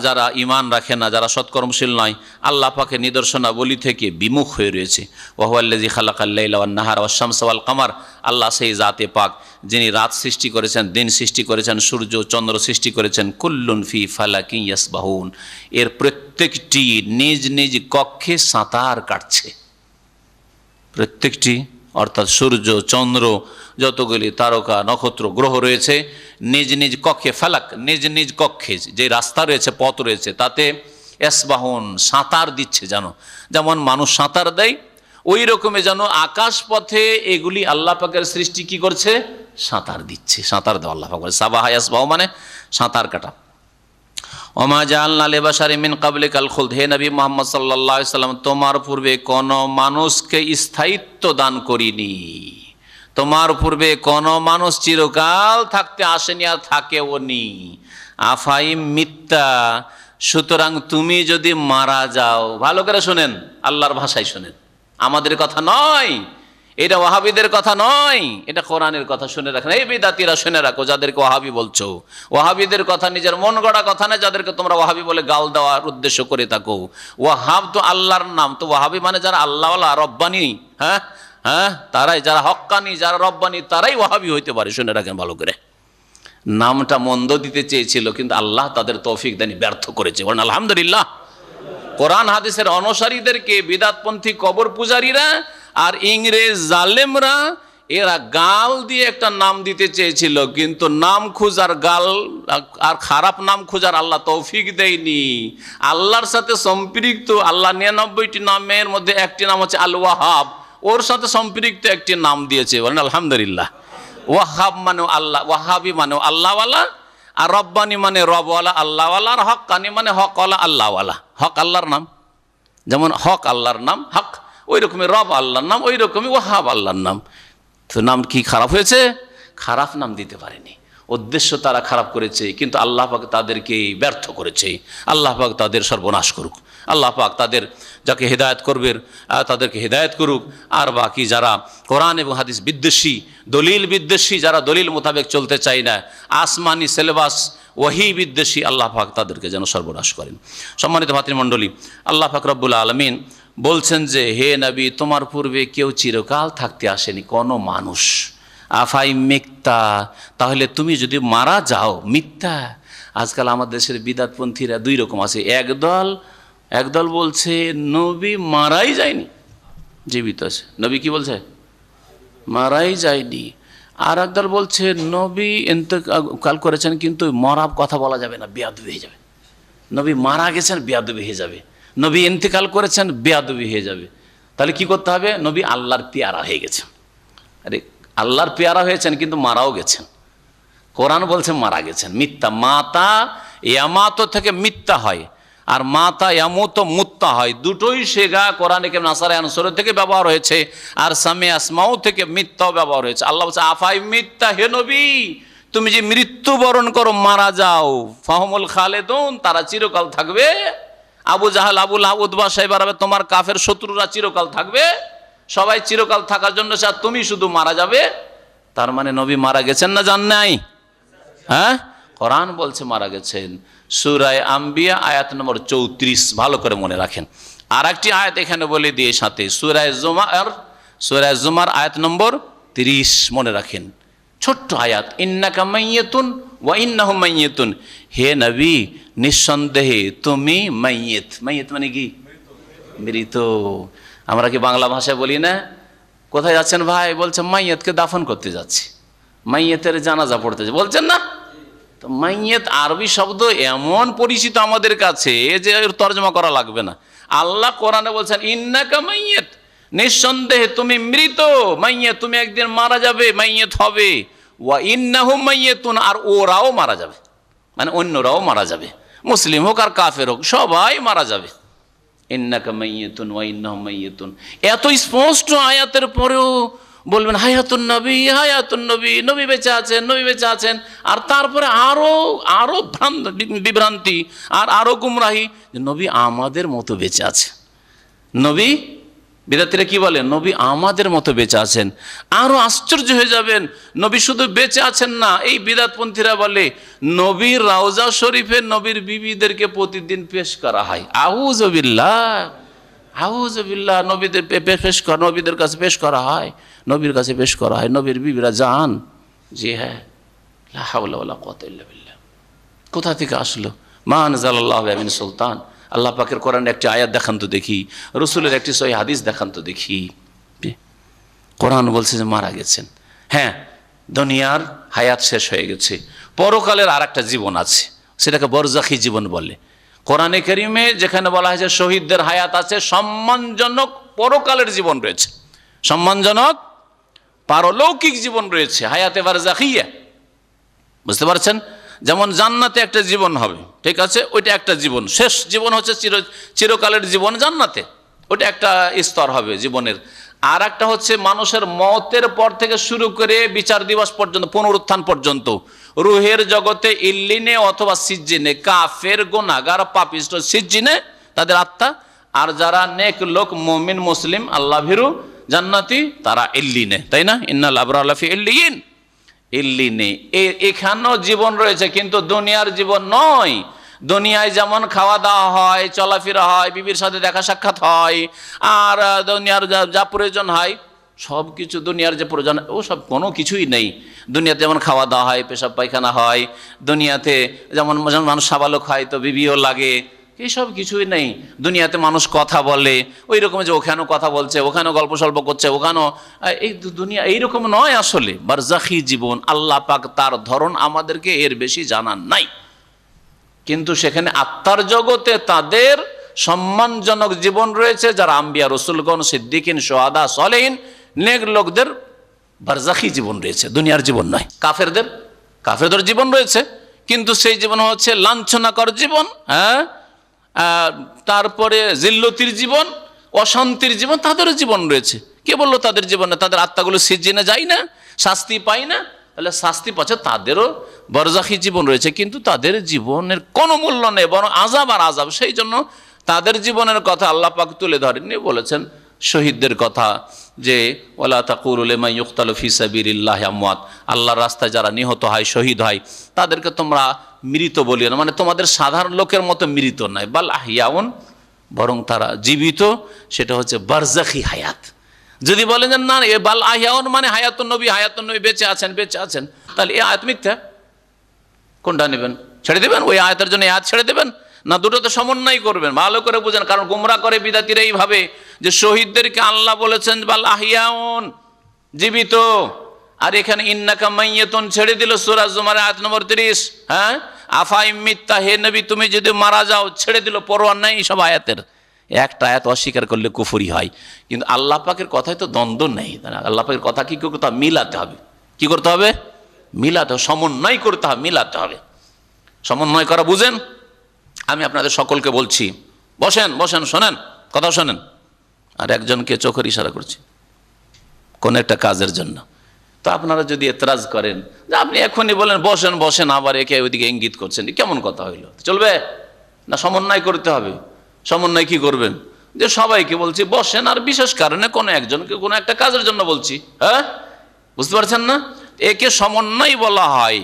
যারা ঈমান রাখে না, যারা সৎকর্মশীল নয়, আল্লাহ পাকের নিদর্শনাবলী থেকে বিমুখ হয়ে রয়েছে। ওয়াহুয়াল্লাযী খালাকাল লাইলা ওয়ান নাহারা ওয়াশ শামসা ওয়াল কামার, আল্লাহ সেই জাতে পাক যিনি রাত সৃষ্টি করেছেন, দিন সৃষ্টি করেছেন, সূর্য চন্দ্র সৃষ্টি করেছেন। কুল্লুন ফি ফালাকিন ইয়াসবাহুন, এর প্রত্যেকটি নিজ নিজ কক্ষে সাঁতার কাটছে। প্রত্যেকটি, অর্থাৎ সূর্য, চন্দ্র, যতগুলি তারকা, নক্ষত্র, গ্রহ রয়েছে, নিজ নিজ কক্ষে, ফালাক নিজ নিজ কক্ষে যে রাস্তা রয়েছে, পথ রয়েছে, তাতে ইয়াসবাহুন সাঁতার দিচ্ছে। যেমন মানুষ সাঁতার দেয়, ওই রকমে যেন আকাশ পথে এগুলি আল্লাহ পাকের সৃষ্টি কি করছে, সাঁতার দিচ্ছে। সাঁতার দেওয়া আল্লাহ পাক, সাবাহা ইয়াসবাহু মানে সাঁতার কাটা। ওমা জাআলনা লিবাশারিন মিন ক্বাবলিকাল খুলদ, হে নবী মুহাম্মদ সাল্লাল্লাহু আলাইহি সাল্লাম, তোমার পূর্বে কোন মানুষকে স্থায়িত্ব দান করিনি। তোমার পূর্বে কোন মানুষ চিরকাল থাকতে আসেনি আর থাকেও নি। আফাইম মিথ্যা, সুতরাং তুমি যদি মারা যাও, ভালো করে শোনেন, আল্লাহর ভাষায় শোনেন, আমাদের কথা নয়, এটা ওয়াহাবিদের কথা নয়, এটা কোরআনের কথা। শুনে রাখেন, এই বিদাতিরা শুনে রাখো, যাদেরকে ওয়াহাবি বলছো, ওয়াহাবিদের কথা নিজের মন গড়া কথা না, যাদেরকে তোমরা ওয়াহাবি বলে গাল দেওয়ার উদ্দেশ্য করে থাকো। ওয়াহাব তো আল্লাহর নাম, তো ওয়াহাবি মানে যারা আল্লাহওয়ালা, রব্বানি, হ্যাঁ, তারাই, যারা হক্কানি, যারা রব্বানি, তারাই ওয়াহাবি হইতে পারে। শুনে রাখেন ভালো করে। নামটা মন্দ দিতে চেয়েছিল, কিন্তু আল্লাহ তাদের তৌফিক দানি, ব্যর্থ করেছে। বলেন আলহামদুলিল্লাহ। কোরআন হাদিসের অনুসারীদেরকে বিদাতপন্থী কবর পূজারীরা আর ইংরেজ জালেমরা, এরা গাল দিয়ে একটা নাম দিতে চেয়েছিল, কিন্তু নাম খুঁজার, গাল আর খারাপ নাম খুঁজার আল্লাহ তৌফিক দেয়নি। আল্লাহর সাথে সম্পৃক্ত, আল্লাহ 99টি নামের মধ্যে একটি নাম হচ্ছে আল ওয়াহাব, ওর সাথে সম্পৃক্ত একটি নাম দিয়েছে। বলেন আলহামদুলিল্লাহ। ওয়াহাব মানে আল্লাহ, ওয়াহাবি মানে আল্লাহওয়ালা, আর রব্বানি মানে রবওয়ালা, আল্লাহওয়ালা, আর হক্কানি মানে হকওয়ালা, আল্লাহওয়ালা। হক আল্লাহর নাম, যেমন হক আল্লাহর নাম হক, ওই রকমই রব আল্লাহর নাম, ওই রকমই ওয়াহাব আল্লাহর নাম। তো নাম কি খারাপ হয়েছে? খারাপ নাম দিতে পারেনি, উদ্দেশ্য তারা খারাপ করেছে, কিন্তু আল্লাহ পাক তাদেরকে ব্যর্থ করেছে। আল্লাহ পাক তাদের সর্বনাশ করুক। আল্লাহ পাক তাদের যাকে হেদায়েত করবেন তাদেরকে হেদায়েত করুক। আর বাকি যারা কোরআন এবং হাদিস বিদ্বেষী, দলিল বিদ্বেষী, যারা দলিল মোতাবেক চলতে চায় না, আসমানি সিলেবাস ওয়াহি বিদ্বেষী, আল্লাহ পাক তাদেরকে যেন সর্বনাশ করেন। সম্মানিত ভাতৃমণ্ডলী, আল্লাহ পাক রব্বুল আলামিন বলছেন যে, হে নবী, তোমার পূর্বে কেউ চিরকাল থাকতে আসেনি, কোনো মানুষ। আফাই মিথ্যা, তাহলে তুমি যদি মারা যাও, মিথ্যা, আজকাল আমাদের দেশের বিদাতপন্থীরা দুই রকম আছে। একদল বলছে নবী মারাই যায়নি, জীবিত আছে। নবী কি বলছে? মারাই যায়নি। আর একদল বলছে নবী ইন্তেকাল করেছেন কিন্তু মরার কথা বলা যাবে না, বেয়াদবি হয়ে যাবে। নবী মারা গেছেন, বেয়াদবি হয়ে যাবে। নবী ইন্তেকাল করেছেন, বেয়াদবি হয়ে যাবে। তাহলে কি করতে হবে? নবী আল্লাহর পেয়ারা হয়ে গেছেন। আরে আল্লাহর পেয়ারা হয়েছেন কিন্তু মারাও গেছেন। কোরআন বলছে মারা গেছেন, মিথ্যা। মাতা ইয়ামাতো থেকে মিথ্যা হয়, আর মাতা ইয়ামুতো মুত্তা হয়। দুটোই শেখা কোরআনে কারীম নাসারা আনসুর থেকে ব্যবহার হয়েছে, আর সামে আসমাও থেকে মিথ্যাও ব্যবহার হয়েছে। আল্লাহ বলছে আফাই মিথ্যা, হে নবী তুমি যে মৃত্যুবরণ করো, মারা যাও, ফাহমুল খালেদুন, তারা চিরকাল থাকবে। আবু জাহাল, আবু লাহাব, উতবা, সাইবা হবে তোমার কাফের শত্রুরা চিরকাল থাকবে। সবাই চিরকাল থাকার জন্য চায়, তুমি শুধু মারা যাবে। তার মানে নবী মারা গেছেন না যান নাই? হ্যাঁ, কোরআন বলছে মারা গেছেন। সূরা আম্বিয়া আয়াত নম্বর 34 ভালো করে মনে রাখেন। আর একটি আয়াত এখানে বলে দিয়ে সাথে সূরা জুমার আয়াত নম্বর 30 মনে রাখেন, ছোট্ট আয়াত। ইন্নাকা মাইয়াতুন ওয়া ইন্নাহুম মাইয়াতুন, হে নবী নিঃসন্দেহে তুমি মাইয়াত। মাইয়াত মানে কি? মৃত। আমরা কি বাংলা ভাষায় বলি না, কোথায় যাচ্ছেন ভাই? বলছে মাইয়াতকে দাফন করতে যাচ্ছি, মাইয়াতের জানাজা পড়তে যাচ্ছে, বলছেন না? তো মাইয়াত আরবি শব্দ এমন পরিচিত আমাদের কাছে যে তর্জমা করা লাগবে না। আল্লাহ কোরআনে বলছেন ইন্নাকা মাইয়াত, নিঃসন্দেহে তুমি মৃত। মাইয়াত, তুমি একদিন মারা যাবে, মাইয়াত হবে। ওয়া ইন্নাহুম মাইয়াতুন, আর ওরাও মারা যাবে, মানে অন্যরাও মারা যাবে, মুসলিম হোক আর কাফের হোক, সবাই মারা যাবে। ইন্নাকা মাইয়াতুন ওয়া ইন্নাহুম মাইয়াতুন, এত স্পষ্ট আয়াতের পরেও বলবেন হায়াতুন নবী, হায়াতুন নবী, নবী বেঁচে আছেন, নবী বেঁচে আছেন। আর তারপরে আরো বিভ্রান্তি আর আরো গুমরাহি, যে নবী আমাদের মতো বেঁচে আছে। নবী, বিদাতীরা কি বলেন? নবী আমাদের মতো বেঁচে আছেন। আরো আশ্চর্য হয়ে যাবেন, নবী শুধু বেঁচে আছেন না, এই বিদাতপন্থীরা বলে নবীর রওজা শরীফে নবীর বিবিদেরকে প্রতিদিন পেশ করা হয়। আউযুবিল্লাহ, আউযুবিল্লাহ, নবীদের নবীদের কাছে পেশ করা হয়, নবীর কাছে পেশ করা হয়, নবীর বিবিরা যান। জি হ্যাঁ, লা হাওলা ওয়ালা কুওয়াতা ইল্লা বিল্লাহ। কোথা থেকে আসলো? মা আনজালাল্লাহু বিহি মিন সুলতান। আল্লাহ পাকের কোরআনে একটি আয়াত দেখান তো দেখি, রসুলের একটি সহিহ হাদিস দেখান তো দেখি। কোরআন বলছে যে মারা গেছেন। হ্যাঁ, দুনিয়ার হায়াত শেষ হয়ে গেছে, পরকালের আর একটা জীবন আছে, সেটাকে বরজাখী জীবন বলে। কোরআনে কারীমে যেখানে বলা হয়েছে শহীদদের হায়াত আছে, সম্মানজনক পরকালের জীবন রয়েছে, সম্মানজনক পারলৌকিক জীবন রয়েছে, হায়াতে বারজাখিয়া। বুঝতে পারছেন? যেমন জান্নাতে একটা জীবন হবে, ঠিক আছে, ওইটা একটা জীবন, শেষ জীবন হচ্ছে চিরকালের জীবন জান্নাতে, ওটা একটা স্তর হবে জীবনের। আর একটা হচ্ছে মানুষের মওতের পর থেকে শুরু করে বিচার দিবস পর্যন্ত, পুনরুত্থান পর্যন্ত, রুহের জগতে ইল্লিনে অথবা সিজ্জিনে, কাফের, গুনাহগার, পাপিষ্ট সিজ্জিনে তাদের আত্মা, আর যারা নেক লোক, মুমিন, মুসলিম, আল্লাহ ভীরু, জান্নাতি, তারা ইল্লিনে, তাই না? ইন্নাল আবরার লাফি ইল্লিয়িন, ইল্লিনে। এখানেও জীবন রয়েছে, কিন্তু দুনিয়ার জীবন নয়। দুনিয়ায় যেমন খাওয়া দাওয়া হয়, চলাফেরা হয়, বিবির সাথে দেখা সাক্ষাৎ হয়, আর দুনিয়ার যা প্রয়োজন হয় সব কিছু, দুনিয়ার যে প্রয়োজন ও সব কোনো কিছুই নেই। দুনিয়াতে যেমন খাওয়া দাওয়া হয়, পেশাব পায়খানা হয়, দুনিয়াতে যেমন মানুষ সাবালক হয় তো বিবিও লাগে, এইসব কিছুই নেই। দুনিয়াতে মানুষ কথা বলে ওই রকম, যে ওখানেও কথা বলছে, ওখানেও গল্প সল্প করছে, ওখানেও, এই দুনিয়া এইরকম নয় আসলে। বারজাখী জীবন, আল্লাহ পাক তার ধরন আমাদেরকে এর বেশি জানান নাই, কিন্তু সেখানে আত্মার জগতে তাদের সম্মানজনক জীবন রয়েছে। যারা আম্বিয়া, রসুলগণ, সিদ্দিকিন, সোহাদা, সলেহিন, নেক লোকদের বারজাখী জীবন রয়েছে, দুনিয়ার জীবন নয়। কাফেরদের জীবন রয়েছে, কিন্তু সেই জীবন হচ্ছে লাঞ্ছনাকর জীবন। হ্যাঁ, তারপরে জিল্লতির জীবন, অশান্তির জীবন, তাদেরও জীবন রয়েছে। কে বললো তাদের জীবনে, তাদের আত্মাগুলো সিজ্জিনে যায় না, শাস্তি পায় না? তাহলে শাস্তি পাচ্ছে, তাদেরও বরজাখী জীবন রয়েছে, কিন্তু তাদের জীবনের কোনো মূল্য নেই, বরং আযাব আর আযাব। সেই জন্য তাদের জীবনের কথা আল্লাহ পাক তুলে ধরেননি, বলেছেন শহীদদের কথা, যে ওয়ালা তাকুলু লিমান ইউকতালু ফি সাবিলিল্লাহি আমওয়াত, আল্লাহর রাস্তায় যারা নিহত হয়, শহীদ হয়, তাদেরকে তোমরা মৃত বলিও না, মানে তোমাদের সাধারণ লোকের মতো মৃত নয়, বাল আহিয়াউন, বরং তারা জীবিত। সেটা হচ্ছে বারজাখী হায়াত। যদি বলেন যে না, এ বাল আহিয়াউন মানে হায়াতুন নবী, হায়াতুন নবী বেঁচে আছেন, বেঁচে আছেন, তাহলে এই আয়াত মিথ্যা। কোনটা নেবেন? ছেড়ে দেবেন? ওই আয়াতের জন্য আয়াত ছেড়ে দেবেন? না দুটোতে সমন্বয় করবেন? ভালো করে বুঝেন, কারণ গুমরা করে বিদাতিরা এইভাবে যে শহীদদেরকে আল্লাহ বলেছেন বাল আহিয়াউন, জীবিত, আর এখানে ইন্নাকা মাইয়াতুন ছেড়ে দিল সূরা জুমার আয়াত নম্বর 30। হ্যাঁ, আফা ইমিত্তা, হে নবী তুমি যদি মারা যাও, ছেড়ে দিল, পরোয়া নাই সব আয়াতের। একটা আয়াত অস্বীকার করলে কুফরি হয়, কিন্তু আল্লাহ পাকের কথায় তো দ্বন্দ্ব নেই। আল্লাহ পাকের কথা কি করতে হবে? মিলাতে হবে। কি করতে হবে? মিলাতে হবে, সমন্বয় করতে হবে, মিলাতে হবে। সমন্বয় করা বুঝেন? আমি আপনাদের সকলকে বলছি, বসেন বসেন, শোনেন, কথা শোনেন। আর একজনকে চোখের ইশারা করছি কোন একটা কাজের জন্য। তো আপনারা যদি এতরাজ করেন যে আপনি এখনই বলেন বসেন বসেন, আবার একে ওইদিকে ইঙ্গিত করছেন, কেমন কথা হইল? চলবে না? সমন্বয় করতে হবে। সমন্বয় কি করবেন? যে সবাইকে বলছি বসেন, আর বিশেষ কারণে কোনো একজনকে কোনো একটা কাজের জন্য বলছি। হ্যাঁ, বুঝতে পারছেন না? একে সমন্বয় বলা হয়,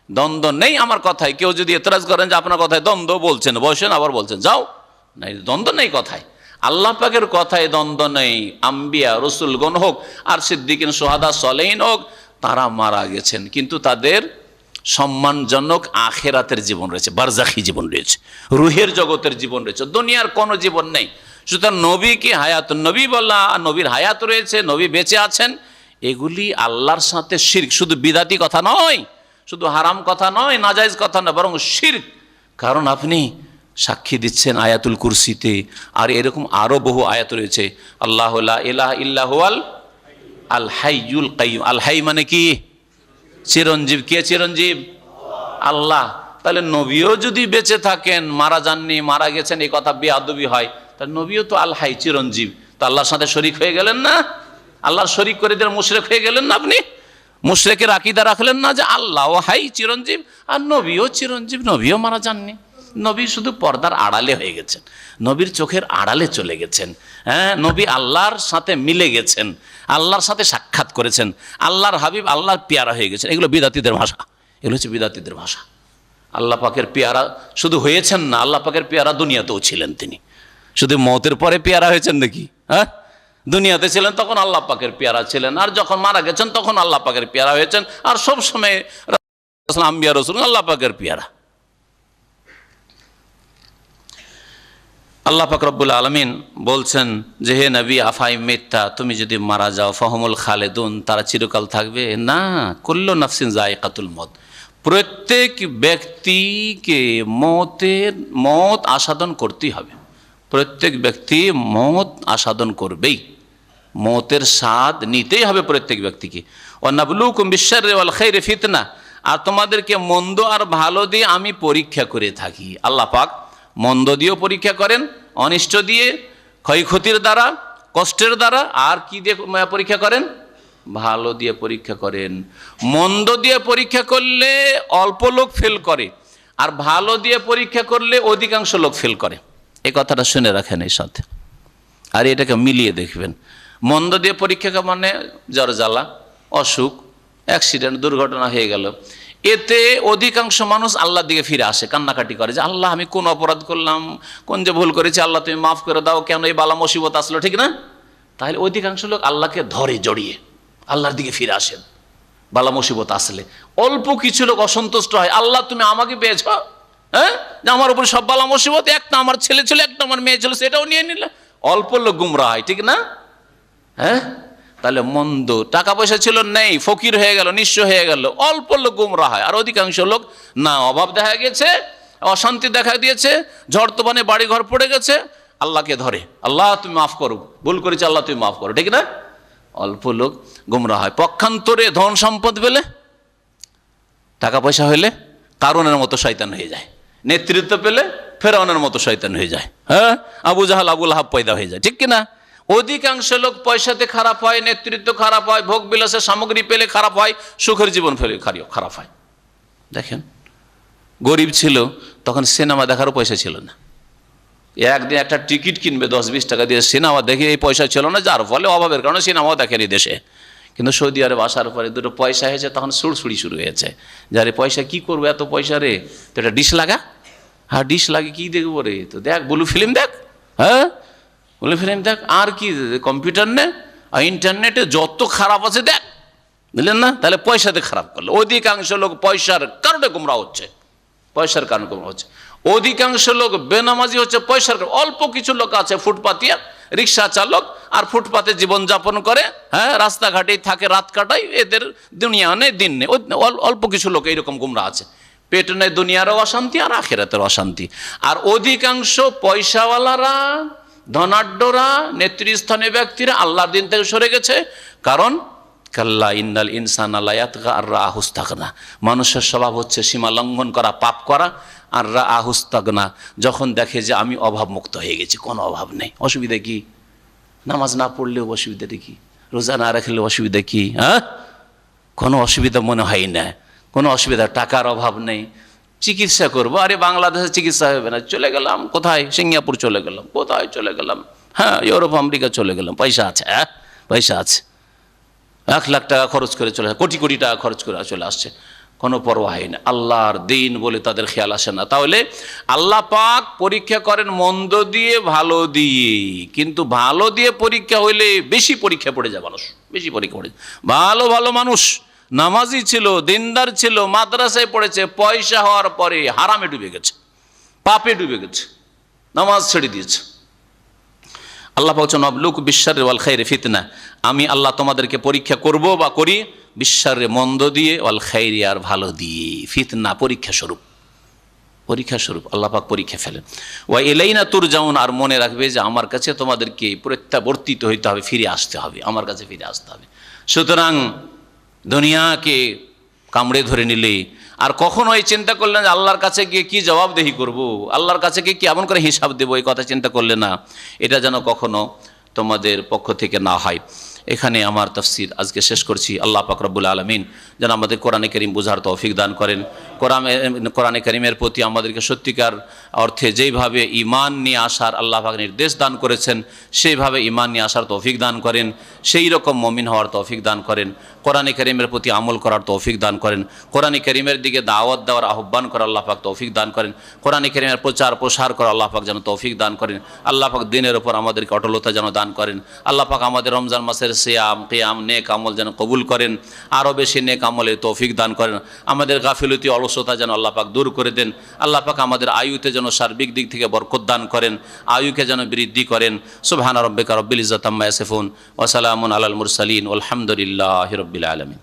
দ্বন্দ্ব নেই আমার কথায়। কেউ যদি এতরাজ করেন যে আপনার কথায় দ্বন্দ্ব, বলছেন বসেন আবার বলছেন যাও, নাই, দ্বন্দ্ব নেই কথায়। আল্লাহ পাকের কথায় দ্বন্দ্ব নেই। আম্বিয়া রসুলগণ হোক আর সিদ্দিকিন সোহাদা সলেহিন হোক, তারা মারা গেছেন, কিন্তু তাদের সম্মানজনক আখেরাতের জীবন রয়েছে, বারজাখি জীবন রয়েছে, রুহের জগতের জীবন রয়েছে, দুনিয়ার কোনো জীবন নেই। সুতরাং নবীকে হায়াত নবী বলা, নবীর হায়াত রয়েছে, নবী বেঁচে আছেন, এগুলি আল্লাহর সাথে শিরক। শুধু বিদাতি কথা নয়, শুধু হারাম কথা নয়, নাজায়েজ কথা নয়, বরং শিরক। কারণ আপনি সাক্ষী দিচ্ছেন আয়াতুল কুরসিতে, আর এরকম আরো বহু আয়াত রয়েছে। আল্লাহ লা ইলাহা ইল্লা হুয়াল আল হাইয়ুল কাইয়ুম। আল হাই মানে কি? চিরঞ্জীব। কে চিরঞ্জীব? আল্লাহ। তাহলে নবীও যদি বেঁচে থাকেন, মারা যাননি, মারা গেছেন, এই কথা বেয়াদবি হয়। তাহলে নবীও তো আল হাই, চিরঞ্জীব, তো আল্লাহর সাথে শরীক হয়ে গেলেন না? আল্লাহর শরীক করে দিলেন, মুশরিক হয়ে গেলেন না আপনি? মুশরিকের আকীদা রাখলেন না যে আল্লাহ ও হাই, চিরঞ্জীব, আর নবীও চিরঞ্জীব, নবীও মারা যাননি। নবী শুধু পর্দার আড়ালে হয়ে গেছেন, নবীর চোখের আড়ালে চলে গেছেন। হ্যাঁ, নবী আল্লাহর সাথে মিলে গেছেন, আল্লাহর সাথে সাক্ষাৎ করেছেন, আল্লাহর হাবিব, আল্লাহর পেয়ারা হয়ে গেছেন। এগুলো বিদাতীদের ভাষা, এগুলো হচ্ছে বিদাতীদের ভাষা। আল্লাহ পাকের পেয়ারা শুধু হয়েছেন না, আল্লাহ পাকের পেয়ারা দুনিয়াতেও ছিলেন। তিনি শুধু মওতের পরে পেয়ারা হয়েছেন নাকি? হ্যাঁ, দুনিয়াতে ছিলেন তখন আল্লাহ পাকের পেয়ারা ছিলেন, আর যখন মারা গেছেন তখন আল্লাহ পাকের পেয়ারা হয়েছেন, আর সব সময় আম্বিয়া রাসূল আল্লাহ পাকের পেয়ারা। আল্লাহ পাক রব্বুল আলামিন বলছেন যে হে নবী আফাই মিত্তা, তুমি যদি মারা যাও, ফাহুমুল খালেদুন, তারা চিরকাল থাকবে না। কুল্লু নাফসিন যায়িকাতুল মউত, প্রত্যেক ব্যক্তিকে মত আস্বাদন করতেই হবে। প্রত্যেক ব্যক্তি মত আস্বাদন করবেই, মতের স্বাদ নিতেই হবে প্রত্যেক ব্যক্তিকে। ওয়ানাবলুকুম বিশ-শাররি ওয়াল খাইরি ফিতনা, আর তোমাদেরকে মন্দ আর ভালো দিয়ে আমি পরীক্ষা করে থাকি। আল্লাহ পাক মন্দ দিয়েও পরীক্ষা করেন, অনিষ্ট দিয়ে, ক্ষয়ক্ষতির দ্বারা, কষ্টের দ্বারা, আর কি দিয়ে পরীক্ষা করেন? ভালো দিয়ে পরীক্ষা করেন। মন্দ দিয়ে পরীক্ষা করলে অল্প লোক ফেল করে, আর ভালো দিয়ে পরীক্ষা করলে অধিকাংশ লোক ফেল করে। এই কথাটা শুনে রাখেন এই সাথে, আর এটাকে মিলিয়ে দেখবেন। মন্দ দিয়ে পরীক্ষা মানে জ্বর জ্বালা, অসুখ, অ্যাক্সিডেন্ট, দুর্ঘটনা হয়ে গেল, এতে অধিকাংশ মানুষ আল্লাহর দিকে ফিরে আসে, কান্নাকাটি করে যে আল্লাহ আমি কোন অপরাধ করলাম, কোন যে ভুল করেছি, আল্লাহ তুমি মাফ করে দাও, কেন এই বালা মুসিবত আসলো, ঠিক না? তাহলে অধিকাংশ লোক আল্লাহকে ধরে জড়িয়ে আল্লাহর দিকে ফিরে আসেন বালা মুসিবত আসলে। অল্প কিছু লোক অসন্তুষ্ট হয়, আল্লাহ তুমি আমাকে পেয়েছ, হ্যাঁ, যে আমার উপর সব বালা মুসিবত, একটা আমার ছেলে ছিল, একটা আমার মেয়ে ছিল, সেটাও নিয়ে নিলে। অল্প লোক গুমরা হয়, ঠিক না? হ্যাঁ, তাহলে মন্দ, টাকা পয়সা ছিল নেই, ফকির হয়ে গেল, নিঃস্ব হয়ে গেল, অল্প লোক গুমরা হয়। আর অধিকাংশ লোক না, অভাব দেখা গেছে, অশান্তি দেখা দিয়েছে, ঝড় তুফানে বাড়ি ঘর পড়ে গেছে, আল্লাহকে ধরে, আল্লাহ তুমি মাফ করো, ভুল করেছি, আল্লাহ তুমি মাফ করো, ঠিক না? অল্প লোক গুমরা হয়। পক্ষান্তরে ধন সম্পদ পেলে, টাকা পয়সা হইলে কারুনের মতো শয়তান হয়ে যায়, নেতৃত্ব পেলে ফেরাউনের মতো শয়তান হয়ে যায়। হ্যাঁ, আবু জাহাল আবুল আহাব পয়দা হয়ে যায়, ঠিক কিনা? অধিকাংশ লোক পয়সাতে খারাপ হয়, নেতৃত্ব খারাপ হয়, ভোগ বিলাসের সামগ্রী পেলে খারাপ হয়, সুখের জীবন ফেলে খারাপ হয়। দেখেন, গরিব ছিল তখন সিনেমা দেখারও পয়সা ছিল না, একদিন একটা টিকিট কিনবে 10-20 টাকা দিয়ে, সিনেমা দেখে এই পয়সা ছিল না, যার ফলে অভাবের কারণে সিনেমাও দেখেনি দেশে। কিন্তু সৌদি আরব আসার পরে দুটো পয়সা হয়েছে, তখন সুড়সুড়ি শুরু হয়েছে, যারে পয়সা কি করবো, এত পয়সা রে, তো একটা ডিশ লাগা। হ্যাঁ, ডিশ লাগে, কি দেখবো রে, তো দেখ ব্লু ফিল্ম দেখ, হ্যাঁ ব্লু ফিল্ম দেখ, আর কি কম্পিউটার নে, আর ইন্টারনেটে যত খারাপ আছে দেখ, বুঝলেন না? তাহলে পয়সাতে খারাপ করলো। অধিকাংশ লোক পয়সার কারণে গুমরা হচ্ছে, পয়সার কারণে গুমরাহ হচ্ছে। অধিকাংশ লোক বেনামাজি হচ্ছে পয়সার কারণে। অল্প কিছু লোক আছে ফুটপাতিয়া, রিক্সা চালক, আর ফুটপাতে জীবনযাপন করে, হ্যাঁ, রাস্তাঘাটেই থাকে, রাত কাটায়, এদের দুনিয়া নেই দিন নেই। অল্প কিছু লোক এইরকম গুমরাহ আছে। পেট নেই, দুনিয়ারও অশান্তি আর আখিরাতের অশান্তি। আর অধিকাংশ পয়সাওয়ালারা, ধনাঢ্যরা, নেতৃস্থানীয় ব্যক্তিরা আল্লাহর দিন থেকে সরে গেছে। কারণ কাল্লা ইন্নাল ইনসানা লা ইয়াতগা আর রাআহু ইসতাগনা, মানুষের স্বভাব হচ্ছে সীমা লঙ্ঘন করা, পাপ করা। আর রাআহু ইসতাগনা, যখন দেখে যে আমি অভাবমুক্ত হয়ে গেছি, কোনো অভাব নেই, অসুবিধা কি? নামাজ না পড়লেও অসুবিধাটা কি? রোজা না রাখলেও অসুবিধা কি? হ্যাঁ, কোনো অসুবিধা মনে হয় না, কোনো অসুবিধা। টাকার অভাব নেই, চিকিৎসা করবো, আরে বাংলাদেশে চিকিৎসা হবে না, চলে গেলাম কোথায়, সিঙ্গাপুর চলে গেলাম, কোথায় চলে গেলাম, হ্যাঁ, ইউরোপ আমেরিকা চলে গেলাম, পয়সা আছে, হ্যাঁ পয়সা আছে, 1 লাখ টাকা খরচ করে চলে, কোটি কোটি টাকা খরচ করে চলে আসছে, কোনো পরোয়া হয় না। আল্লাহর দিন বলে তাদের খেয়াল আসে না। তাহলে আল্লাহ পাক পরীক্ষা করেন মন্দ দিয়ে, ভালো দিয়ে। কিন্তু ভালো দিয়ে পরীক্ষা হইলে বেশি পরীক্ষা পড়ে যায় মানুষ, বেশি পরীক্ষা পড়ে যায়। ভালো ভালো মানুষ, নামাজি ছিল, দিনদার ছিল, মাদ্রাসায় পড়েছে, পয়সা হওয়ার পরে হারামে ডুবে গেছে, পাপে ডুবে গেছে, নামাজ ছেড়ে দিয়েছে। আল্লাহ বলছেন নবলুক বিশাররি ওয়াল খাইরি ফিতনা, আমি আল্লাহ তোমাদেরকে পরীক্ষা করব বা করি বিশাররি মন্দ দিয়ে, ওয়াল খাইরি আর ভালো দিয়ে, ফিতনা পরীক্ষা স্বরূপ, পরীক্ষা স্বরূপ আল্লাহ পাক পরীক্ষা ফেলেন। ওয়া ইলাইনা তুরজাউন, আর মনে রাখবে যে আমার কাছে তোমাদেরকে প্রত্যাবর্তিত হইতে হবে, ফিরে আসতে হবে, আমার কাছে ফিরে আসতে হবে। সুতরাং দুনিয়াকে কামড়ে ধরে নিলে আর কখনো এই চিন্তা করলেন যে আল্লাহর কাছে গিয়ে কি জবাবদেহি করব, আল্লাহর কাছে গিয়ে কি এমন করে হিসাব দেবো, এই কথা চিন্তা করলে না, এটা যেন কখনো তোমাদের পক্ষ থেকে না হয়। এখানে আমার তাফসীর আজকে শেষ করছি। আল্লাহ পাক রব্বুল আলামিন যেন আমাদের কোরআনে কারীম বোঝার তৌফিক দান করেন। কোরআনে কারীমের প্রতি আমাদেরকে সত্যিকার অর্থে যেইভাবে ঈমান নিয়ে আসার আল্লাহ পাক নির্দেশ দান করেছেন, সেইভাবে ঈমান নিয়ে আসার তৌফিক দান করেন, সেই রকম মুমিন হওয়ার তৌফিক দান করেন, কোরআনে কারীমের প্রতি আমল করার তৌফিক দান করেন, কোরআনে কারীমের দিকে দাওয়াত দেওয়ার আহ্বান করার আল্লাহ পাক তৌফিক দান করেন, কোরআনে কারীমের প্রচার প্রসার করার আল্লাহ পাক যেন তৌফিক দান করেন। আল্লাহ পাক দিনের উপর আমাদেরকে অটলতা যেন দান করেন। আল্লাহ পাক আমাদের রমজান মাসের সিয়াম কিয়াম নেক আমল যেন কবুল করেন, আরও বেশি নেক আমলের তৌফিক দান করেন। আমাদের গাফিলতি অলসতা যেন আল্লাহ পাক দূর করে দেন। আল্লাহ পাক আমাদের আয়ুতে যেন সার্বিক দিক থেকে বরকত দান করেন, আয়ুকে যেন বৃদ্ধি করেন। সুবহানা রাব্বিকা রব্বিল ইজ্জাতি আম্মা ইয়াসিফুন ওয়া সালামুন আলাল মুরসালিন ওয়ালহামদুলিল্লাহি রাব্বিল আলামিন।